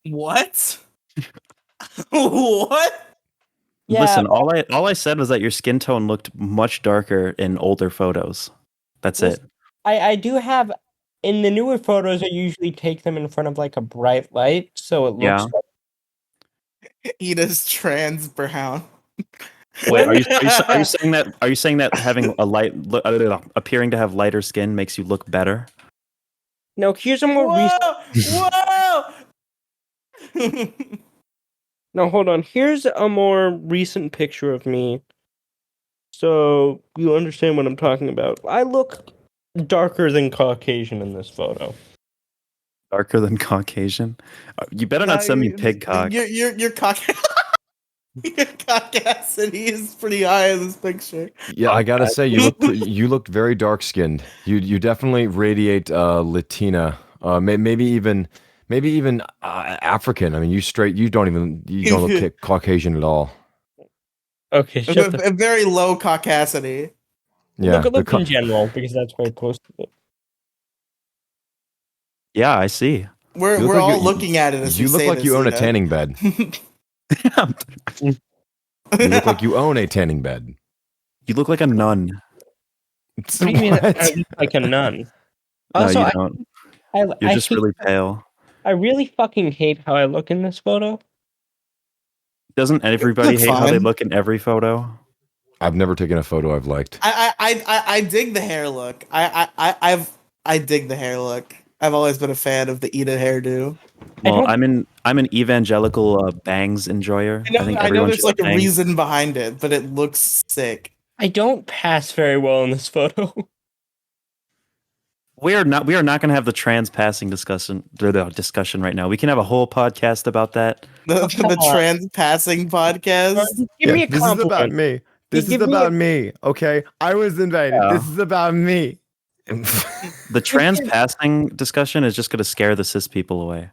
What? What? Yeah, Listen, all I said was that your skin tone looked much darker in older photos. That's it. I do have in the newer photos. I usually take them in front of like a bright light, so it looks. Yeah. Ida's trans brown. Wait, are you saying that having a appearing to have lighter skin makes you look better? No, here's a more recent. Whoa! No, hold on. Here's a more recent picture of me, so you understand what I'm talking about. I look darker than Caucasian in this photo. Darker than Caucasian? You better not send me pig cock. Your cock. Your caucasity is pretty high in this picture. Yeah, I gotta say, you look very dark skinned. You definitely radiate Latina, maybe even African. I mean, you don't look Caucasian at all. Okay, shut the. A very low caucasity. Yeah, Look in general, because that's very close to it. Yeah, I see. We're all looking at it as you we look say like this, you own a Ida. tanning bed. You look like you own a tanning bed. You look like a nun. What do you mean? What? I look like a nun. No, Also, you don't. You're I just hate, really pale. I really fucking hate how I look in this photo. Doesn't everybody Look hate how they fine. look in every photo? I've never taken a photo I've liked. I dig the hair look. I dig the hair look. I've always been a fan of the Ida hairdo. Well, I'm an evangelical bangs enjoyer. I think I know everyone there's should like a bangs. reason behind it, but it looks sick. I don't pass very well in this photo. We are not going to have the trans passing discussion right now. We can have a whole podcast about that. The trans passing podcast. Give me a This is about compliment. me. This Give is me about me. Okay, I was invited. Yeah. This is about me. The trans passing discussion is just going to scare the cis people away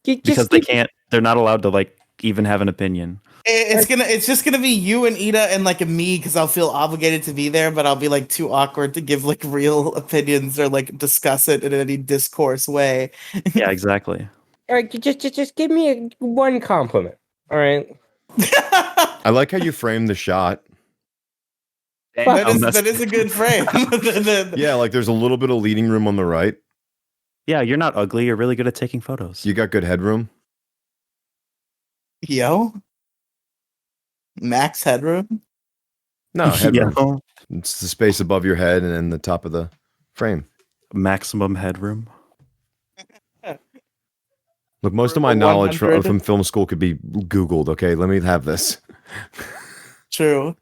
Just because they're not allowed to like even have an opinion. It's just gonna be you and Ida and like me because I'll feel obligated to be there, but I'll be like too awkward to give like real opinions or like discuss it in any discourse way. Yeah, exactly. All right, just give me one compliment. All right. I like how you framed the shot. That is a good frame. Yeah, like there's a little bit of leading room on the right. Yeah, you're not ugly. You're really good at taking photos. You got good headroom. Yo, max headroom. No, headroom. Yeah. It's the space above your head and then the top of the frame. Maximum headroom. Look, most of my knowledge from film school could be Googled. Okay, let me have this. True.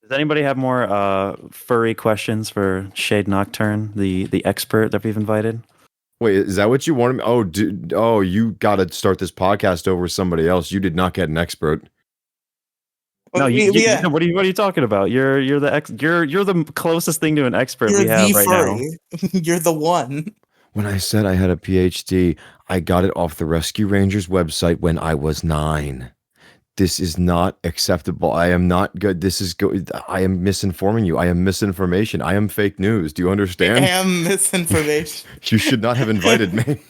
Does anybody have more furry questions for Shade Nocturne, the expert that we've invited? Wait, is that what you wanted? Oh, you got to start this podcast over with somebody else. You did not get an expert. No, what are you talking about? You're the closest thing to an expert we have right now. You're the one. When I said I had a PhD, I got it off the Rescue Rangers website when I was 9. This is not acceptable. I am not good. I am misinforming you. I am misinformation. I am fake news. Do you understand? I am misinformation. You should not have invited me.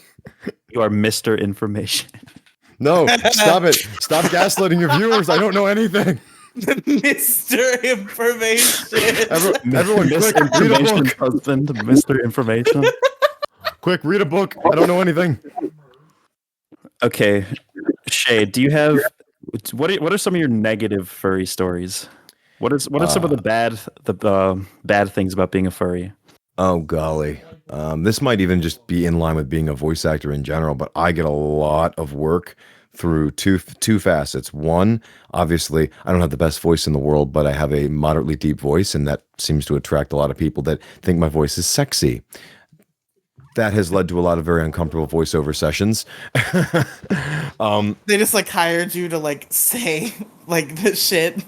You are Mr. Information. No, stop it. Stop gaslighting your viewers. I don't know anything. Mr. Information. Everyone, quick, read a book. Husband, Mr. Information. Quick, read a book. I don't know anything. Okay, Shade, do you have what are some of your negative furry stories? What are some of the bad things about being a furry? Oh golly. This might even just be in line with being a voice actor in general, but I get a lot of work through two facets. One, obviously, I don't have the best voice in the world, but I have a moderately deep voice, and that seems to attract a lot of people that think my voice is sexy. That has led to a lot of very uncomfortable voiceover sessions. They just like hired you to like say like this shit.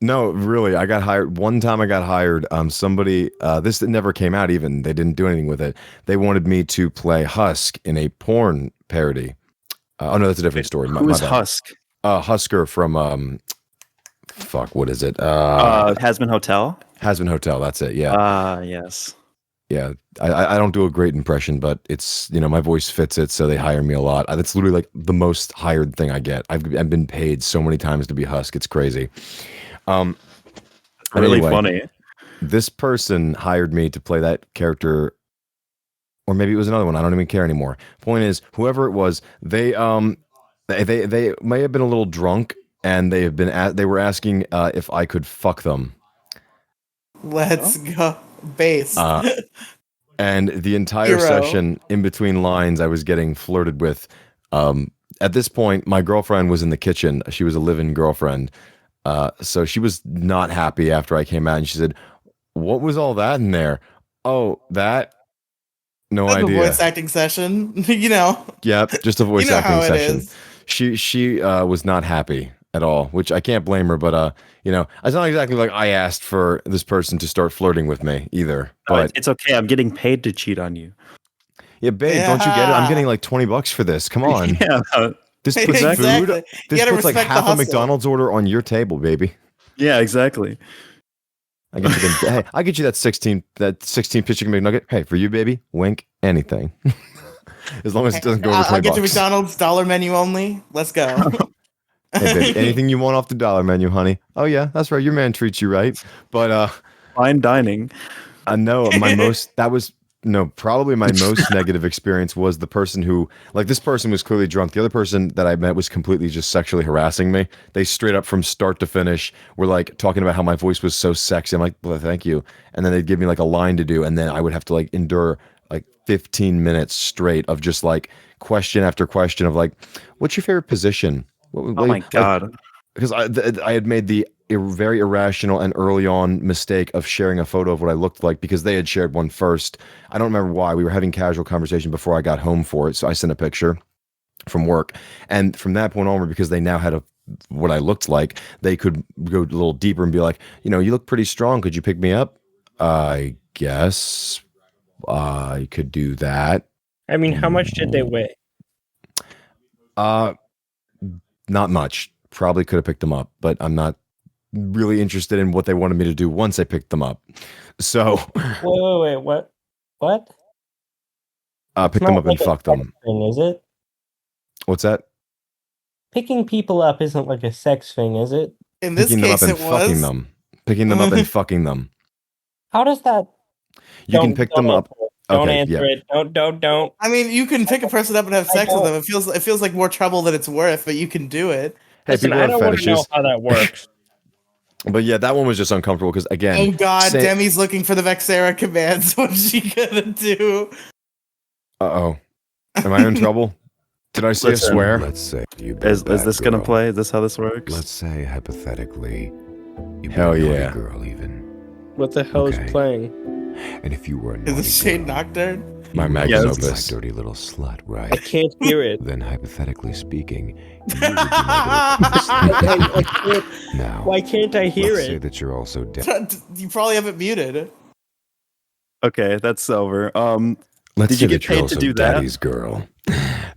No, really, I got hired. One time I got hired, somebody, this never came out even, they didn't do anything with it. They wanted me to play Husk in a porn parody. Oh no, that's a different story. Who is Husk? Husker from, what is it? Hasbin Hotel? Hasbin Hotel, that's it, yeah. Yes. Yeah, I don't do a great impression, but it's, my voice fits it, so they hire me a lot. That's literally like the most hired thing I get. I've been paid so many times to be Husk, it's crazy. Really funny. This person hired me to play that character, or maybe it was another one. I don't even care anymore. Point is, whoever it was, they They may have been a little drunk, and they were asking if I could fuck them. Let's go. Based. And the entire Hero. session, in between lines, I was getting flirted with. At this point, my girlfriend was in the kitchen. She was a live-in girlfriend. So she was not happy after I came out, and she said, "What was all that in there?" Oh, that? No Like a idea. voice acting session, you know. Yep, just a voice You know acting how it session. is. She was not happy at all, which I can't blame her. But it's not exactly like I asked for this person to start flirting with me either. But it's okay. I'm getting paid to cheat on you. yeah, babe, don't you get it? I'm getting like $20 for this. Come on. Yeah. This puts Exactly. food. You This gotta puts like respect the half a hustle. McDonald's order on your table, baby. Yeah, exactly. I get you hey, I get you that 16 pitch chicken McNugget. Hey, for you, baby, wink, anything. As long as it doesn't go over $20. I'll get you McDonald's dollar menu only. Let's go. Hey, baby, anything you want off the dollar menu, honey. Oh yeah, that's right. Your man treats you right. But fine dining. I know probably my most negative experience was the person who, like, this person was clearly drunk. The other person that I met was completely just sexually harassing me. They straight up from start to finish were like talking about how my voice was so sexy. I'm like, well, thank you. And then they'd give me like a line to do, and then I would have to like endure like 15 minutes straight of just like question after question of like, what's your favorite position? Oh my God. Because I had made the very irrational and early on mistake of sharing a photo of what I looked like because they had shared one first. I don't remember why. We were having casual conversation before I got home for it, so I sent a picture from work. And from that point onward, because they now had what I looked like, they could go a little deeper and be like, you look pretty strong. Could you pick me up? I guess I could do that. I mean, how much did they weigh? Not much. Probably could have picked them up, but I'm not really interested in what they wanted me to do once I picked them up. So wait, what? Pick them up and fuck them. Thing, is it? What's that? Picking people up isn't like a sex thing, is it? In this Picking case, them up and it was. fucking them. Picking them up and fucking them. How does that? You can pick them up. Don't answer it. Don't. I mean, you can pick a person up and have sex with them. It feels like more trouble than it's worth, but you can do it. Hey, Listen, I don't want to know how that works. But yeah, that one was just uncomfortable because again. Oh God, Demi's looking for the Vexera commands. What's she gonna do? Uh-oh. Am I in trouble? Did I say a swear? Let's say you is this gonna play? Is this how this works? Let's say hypothetically, you hell yeah, girl even. What the hell is playing? And if you were a is it Shade Nocturne? My magnum opus. My dirty little slut, right? I can't hear it. Then hypothetically speaking, you would now, why can't I hear let's it? say that you're also dead. You probably have it muted. Okay, that's over. Let's did you get paid to do that? Daddy's girl.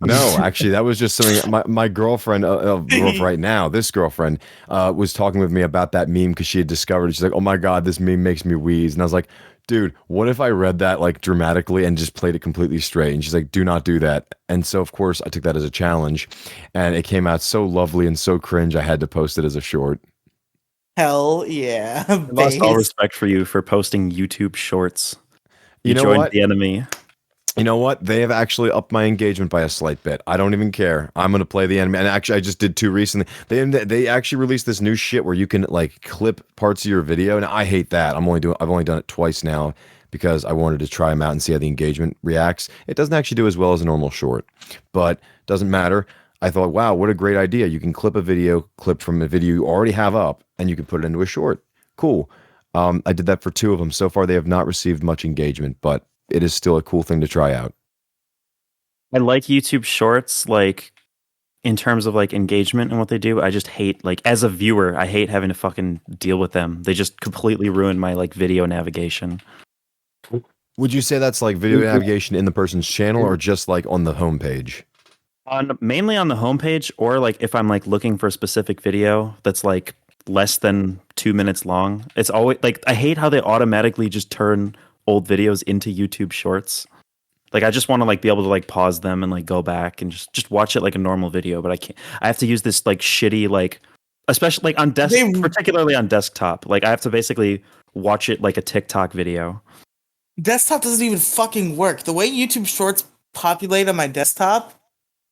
No, actually, that was just something my girlfriend, right now, this girlfriend, was talking with me about that meme because she had discovered it. She's like, oh my God, this meme makes me wheeze. And I was like, dude, what if I read that like dramatically and just played it completely straight? And she's like, do not do that. And so, of course, I took that as a challenge. And it came out so lovely and so cringe, I had to post it as a short. Hell yeah. I lost all respect for you for posting YouTube shorts. You know joined what? the enemy. You know what? They have actually upped my engagement by a slight bit. I don't even care. I'm going to play the anime. And actually, I just did two recently. They actually released this new shit where you can like clip parts of your video. And I hate that. I've only done it twice now because I wanted to try them out and see how the engagement reacts. It doesn't actually do as well as a normal short, but doesn't matter. I thought, wow, what a great idea. You can clip from a video you already have up and you can put it into a short. Cool. I did that for two of them. So far, they have not received much engagement, but it is still a cool thing to try out. I like YouTube Shorts, like in terms of like engagement and what they do. I just hate, like, as a viewer, I hate having to fucking deal with them. They just completely ruin my like video navigation. Would you say that's like video navigation in the person's channel or just like on the homepage? Mainly on the homepage, or like if I'm like looking for a specific video that's like less than 2 minutes long. It's always like, I hate how they automatically just turn old videos into YouTube Shorts. Like, I just want to like be able to like pause them and like go back and just watch it like a normal video, but I can't. I have to use this like shitty, like, especially like on particularly on desktop. Like, I have to basically watch it like a TikTok video. Desktop doesn't even fucking work. The way YouTube Shorts populate on my desktop,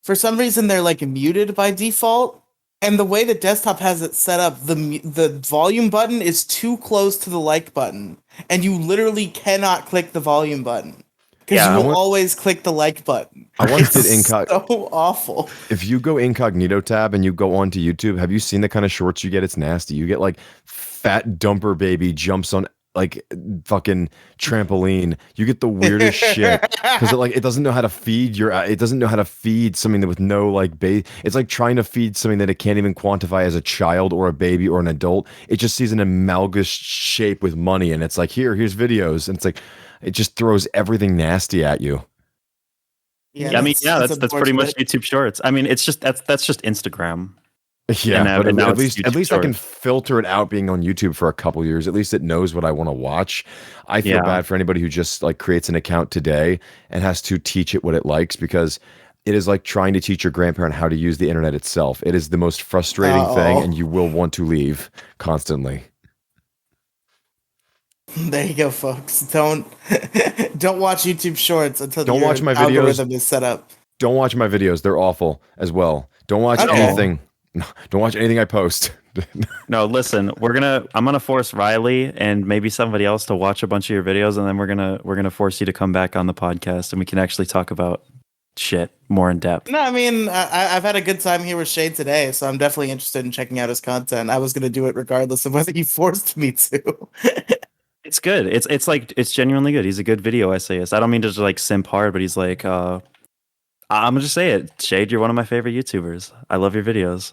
for some reason they're like muted by default. And the way the desktop has it set up, the volume button is too close to the like button, and you literally cannot click the volume button because Yeah, you I will want- always click the like button. I once did It's incog. so awful. If you go incognito tab and you go onto YouTube, have you seen the kind of shorts you get? It's nasty. You get like fat dumper baby jumps on like fucking trampoline. You get the weirdest shit because it doesn't know how to feed it doesn't know how to feed something that with no like base. It's like trying to feed something that it can't even quantify as a child or a baby or an adult. It just sees an amalgamous shape with money and it's like here's videos and it's like it just throws everything nasty at you. Yeah, I mean, that's pretty much unfortunate. YouTube Shorts. I mean, it's just that's just Instagram. Yeah, And but now at it's least YouTube I can Shorts. filter it out being on YouTube for a couple years. At least it knows what I want to watch. I feel Yeah. bad for anybody who just like creates an account today and has to teach it what it likes because it is like trying to teach your grandparent how to use the internet itself. It is the most frustrating thing, and you will want to leave constantly. There you go, folks. Don't watch YouTube Shorts until Don't your watch my videos. algorithm is set up. Don't watch my videos; they're awful as well. Don't watch Okay. anything. Don't watch anything I post. No, listen, I'm gonna force Riley and maybe somebody else to watch a bunch of your videos, and then we're gonna force you to come back on the podcast, and we can actually talk about shit more in depth. No, I mean, I've had a good time here with Shade today, so I'm definitely interested in checking out his content. I was going to do it regardless of whether you forced me to. It's good. It's genuinely good. He's a good video essayist. I don't mean to just like simp hard, but he's like, I'm gonna just say it. Shade, you're one of my favorite YouTubers. I love your videos.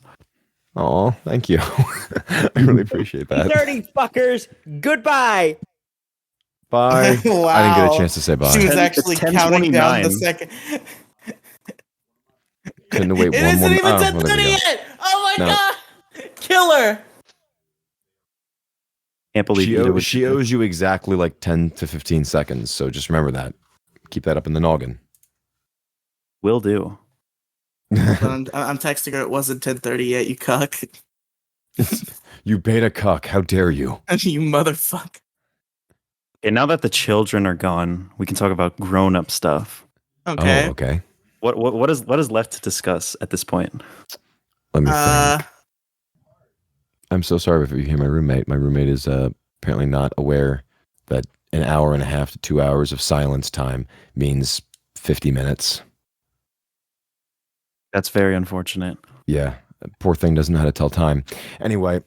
Oh, thank you. I really appreciate that. Dirty fuckers. Goodbye. Bye. Wow. I didn't get a chance to say bye. She was It's actually counting down the 10:29. second. Couldn't wait It one isn't more. even Oh, well, there 10:30 we go. yet. Oh my No. god, killer! Can't believe She, you did owes, what she you did. owes you exactly like 10 to 15 seconds. So just remember that. Keep that up in the noggin. Will do. But I'm texting her. It wasn't 10:30 yet. You cuck. You beta cuck. How dare you? You motherfucker. Okay, now that the children are gone, we can talk about grown-up stuff. Okay. Oh, okay. What is left to discuss at this point? Let me Uh, think. I'm so sorry if you hear my roommate. My roommate is apparently not aware that an hour and a half to 2 hours of silence time means 50 minutes. That's very unfortunate. Yeah, poor thing doesn't know how to tell time. Anyway,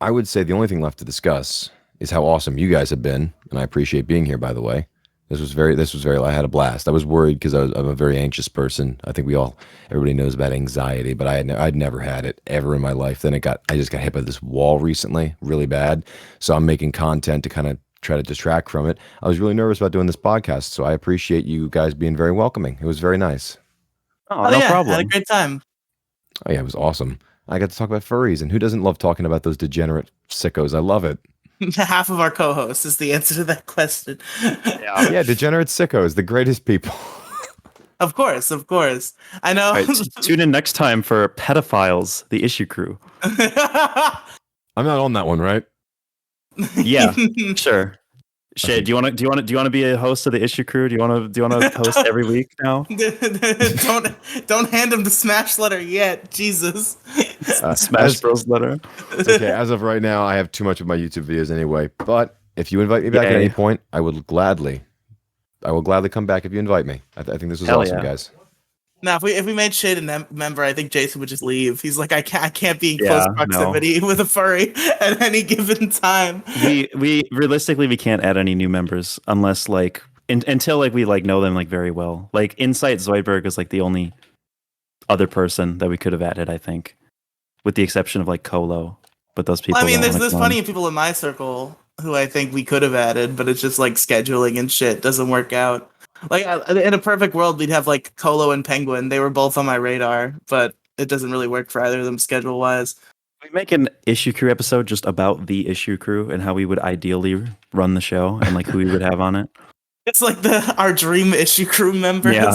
I would say the only thing left to discuss is how awesome you guys have been, and I appreciate being here. By the way, this was very. I had a blast. I was worried because I'm a very anxious person. I think everybody knows about anxiety, but I'd never had it ever in my life. Then I just got hit by this wall recently, really bad. So I'm making content to kind of try to distract from it. I was really nervous about doing this podcast, so I appreciate you guys being very welcoming. It was very nice. Oh, oh no yeah, problem. had a great time. Oh yeah, it was awesome. I got to talk about furries, and who doesn't love talking about those degenerate sickos? I love it. Half of our co-hosts is the answer to that question. Yeah, degenerate sickos, the greatest people. Of course. I know. All right, tune in next time for Pedophiles, the issue crew. I'm not on that one, right? Yeah, sure. Shade, do you want to be a host of the issue crew? Do you want to host every week now? don't hand him the smash letter yet. Jesus. Smash Bros letter. Okay, as of right now, I have too much of my YouTube videos anyway. But if you invite me back at Yay. any point, I will gladly come back if you invite me. I think this was Hell awesome, yeah. guys. Now, if we made Shade a member, I think Jason would just leave. He's like, I can't be in Yeah, close proximity with a furry at any given time. We realistically we can't add any new members unless like until like we like know them like very well. Like Insight Zoidberg is like the only other person that we could have added, I think, with the exception of like Colo. But those people. Well, I mean, don't there's wanna plenty come. of people in my circle who I think we could have added, but it's just like scheduling and shit doesn't work out. Like in a perfect world, we'd have like Colo and Penguin. They were both on my radar, but it doesn't really work for either of them schedule wise. We make an issue crew episode just about the issue crew and how we would ideally run the show and like who we would have on it. It's like our dream issue crew members. Yeah.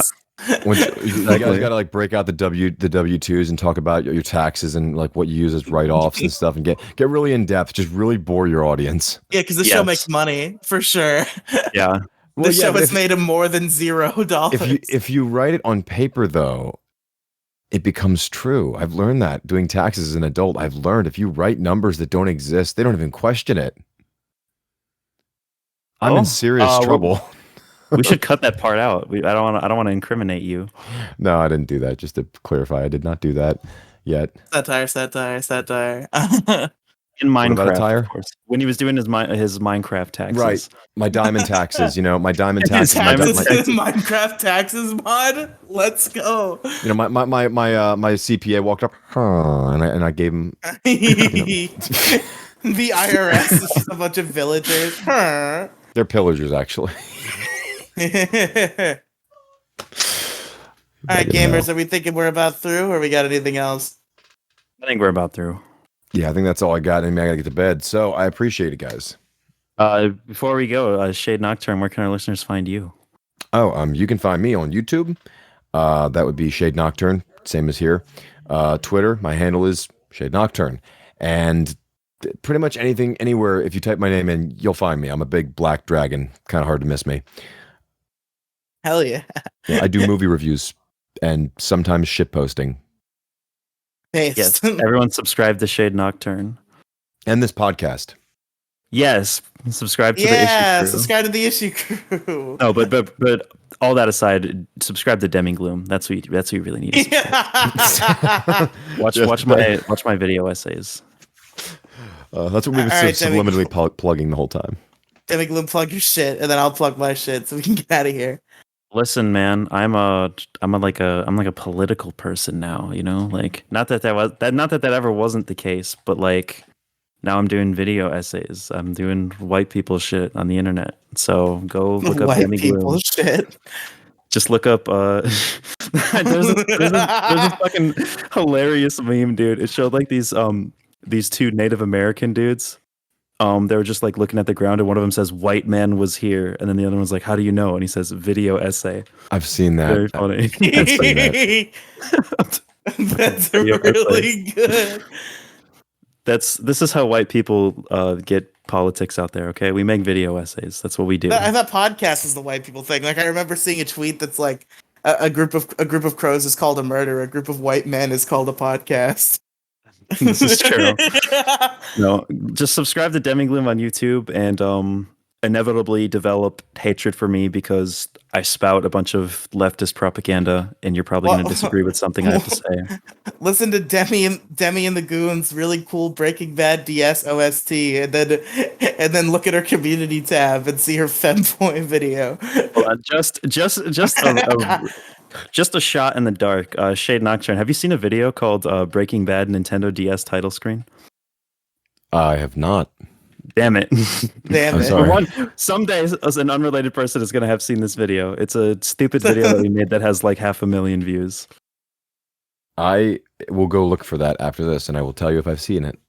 When you guys got to like break out the W-2s and talk about your taxes and like what you use as write-offs and stuff, and get really in depth. Just really bore your audience. Yeah, because the show Yes. makes money for sure. Yeah. The show but has made him more than $0. if you write it on paper though, it becomes true. I've learned that doing taxes as an adult. I've learned if you write numbers that don't exist, they don't even question it. I'm in serious trouble. We should cut that part out. I don't want to incriminate you. No, I didn't do that. Just to clarify, I did not do that yet. Satire. In What about a Minecraft, tire? of course. When he was doing his Minecraft taxes. Right. My diamond taxes, my diamond His taxes. My, diamond my, taxes. Minecraft taxes mod. Let's go. my CPA walked up, and I gave him. The IRS is just a bunch of villagers. They're pillagers, actually. All right, gamers, are we thinking we're about through, or we got anything else? I think we're about through. Yeah, I think that's all I got. I mean, I gotta get to bed. So I appreciate it, guys. Before we go, Shade Nocturne, where can our listeners find you? Oh, you can find me on YouTube. That would be Shade Nocturne, same as here. Twitter, my handle is Shade Nocturne, and pretty much anything, anywhere. If you type my name in, you'll find me. I'm a big black dragon. Kind of hard to miss me. Hell yeah. Yeah, I do movie reviews and sometimes shit posting. Based. Yes, everyone subscribe to Shade Nocturne. And this podcast. Yes, subscribe to the issue crew. Subscribe to the issue crew. No, but all that aside, subscribe to Demigloom. That's what you really need to subscribe. Watch my video essays. That's what we've been right, subliminally plugging the whole time. Demigloom, plug your shit, and then I'll plug my shit so we can get out of here. Listen, man, I'm like a political person now, like not that ever wasn't the case, but like now I'm doing video essays. I'm doing white people shit on the internet. So go look up white people shit. Just look up there's a fucking hilarious meme, dude. It showed like these two Native American dudes. They were just like looking at the ground, and one of them says, "White man was here," and then the other one's like, "How do you know?" And he says, "Video essay." I've seen that. Very funny. That's really good. This is how white people get politics out there. Okay, we make video essays. That's what we do. I thought podcast is the white people thing. Like I remember seeing a tweet that's like a group of crows is called a murder. A group of white men is called a podcast. This is true. No, just subscribe to Demigloom on YouTube and inevitably develop hatred for me because I spout a bunch of leftist propaganda, and you're probably going to disagree with something I have to say. Listen to Demi and the Goons' really cool Breaking Bad DS OST, and then look at her community tab and see her femboy video. Just a shot in the dark. Shade Nocturne, have you seen a video called Breaking Bad Nintendo DS title screen? I have not. Damn it. Damn I'm it. sorry. Someday an unrelated person is going to have seen this video. It's a stupid video that we made that has like 500,000 views. I will go look for that after this, and I will tell you if I've seen it.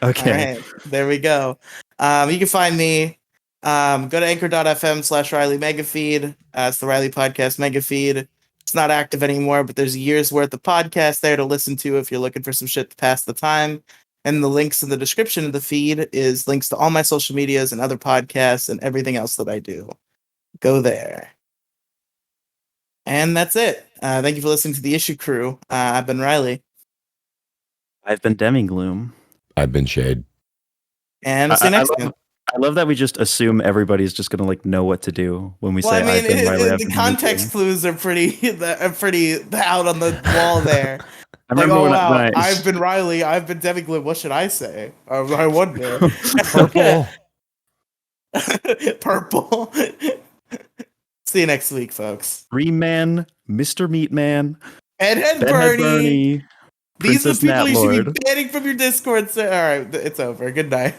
Okay. All right, there we go. You can find me. Go to anchor.fm/Riley Megafeed. It's the Riley Podcast Megafeed. It's not active anymore, but there's a year's worth of podcasts there to listen to if you're looking for some shit to pass the time. And the links in the description of the feed is links to all my social medias and other podcasts and everything else that I do. Go there. And that's it. Thank you for listening to the Issue Crew. I've been Riley. I've been Demigloom. I've been Shade. And see you next time. I love that we just assume everybody's just gonna like know what to do when we say. I mean, the context clues are pretty out on the wall there. I remember when I've been Riley. I've been Demigloom. What should I say? I wonder. Purple. Purple. See you next week, folks. Reman, Mr. Meatman, Bedhead Bedhead Bernie. Bernie. These are the Princess people you should Natlord. be banning from your Discord. All right, it's over. Good night.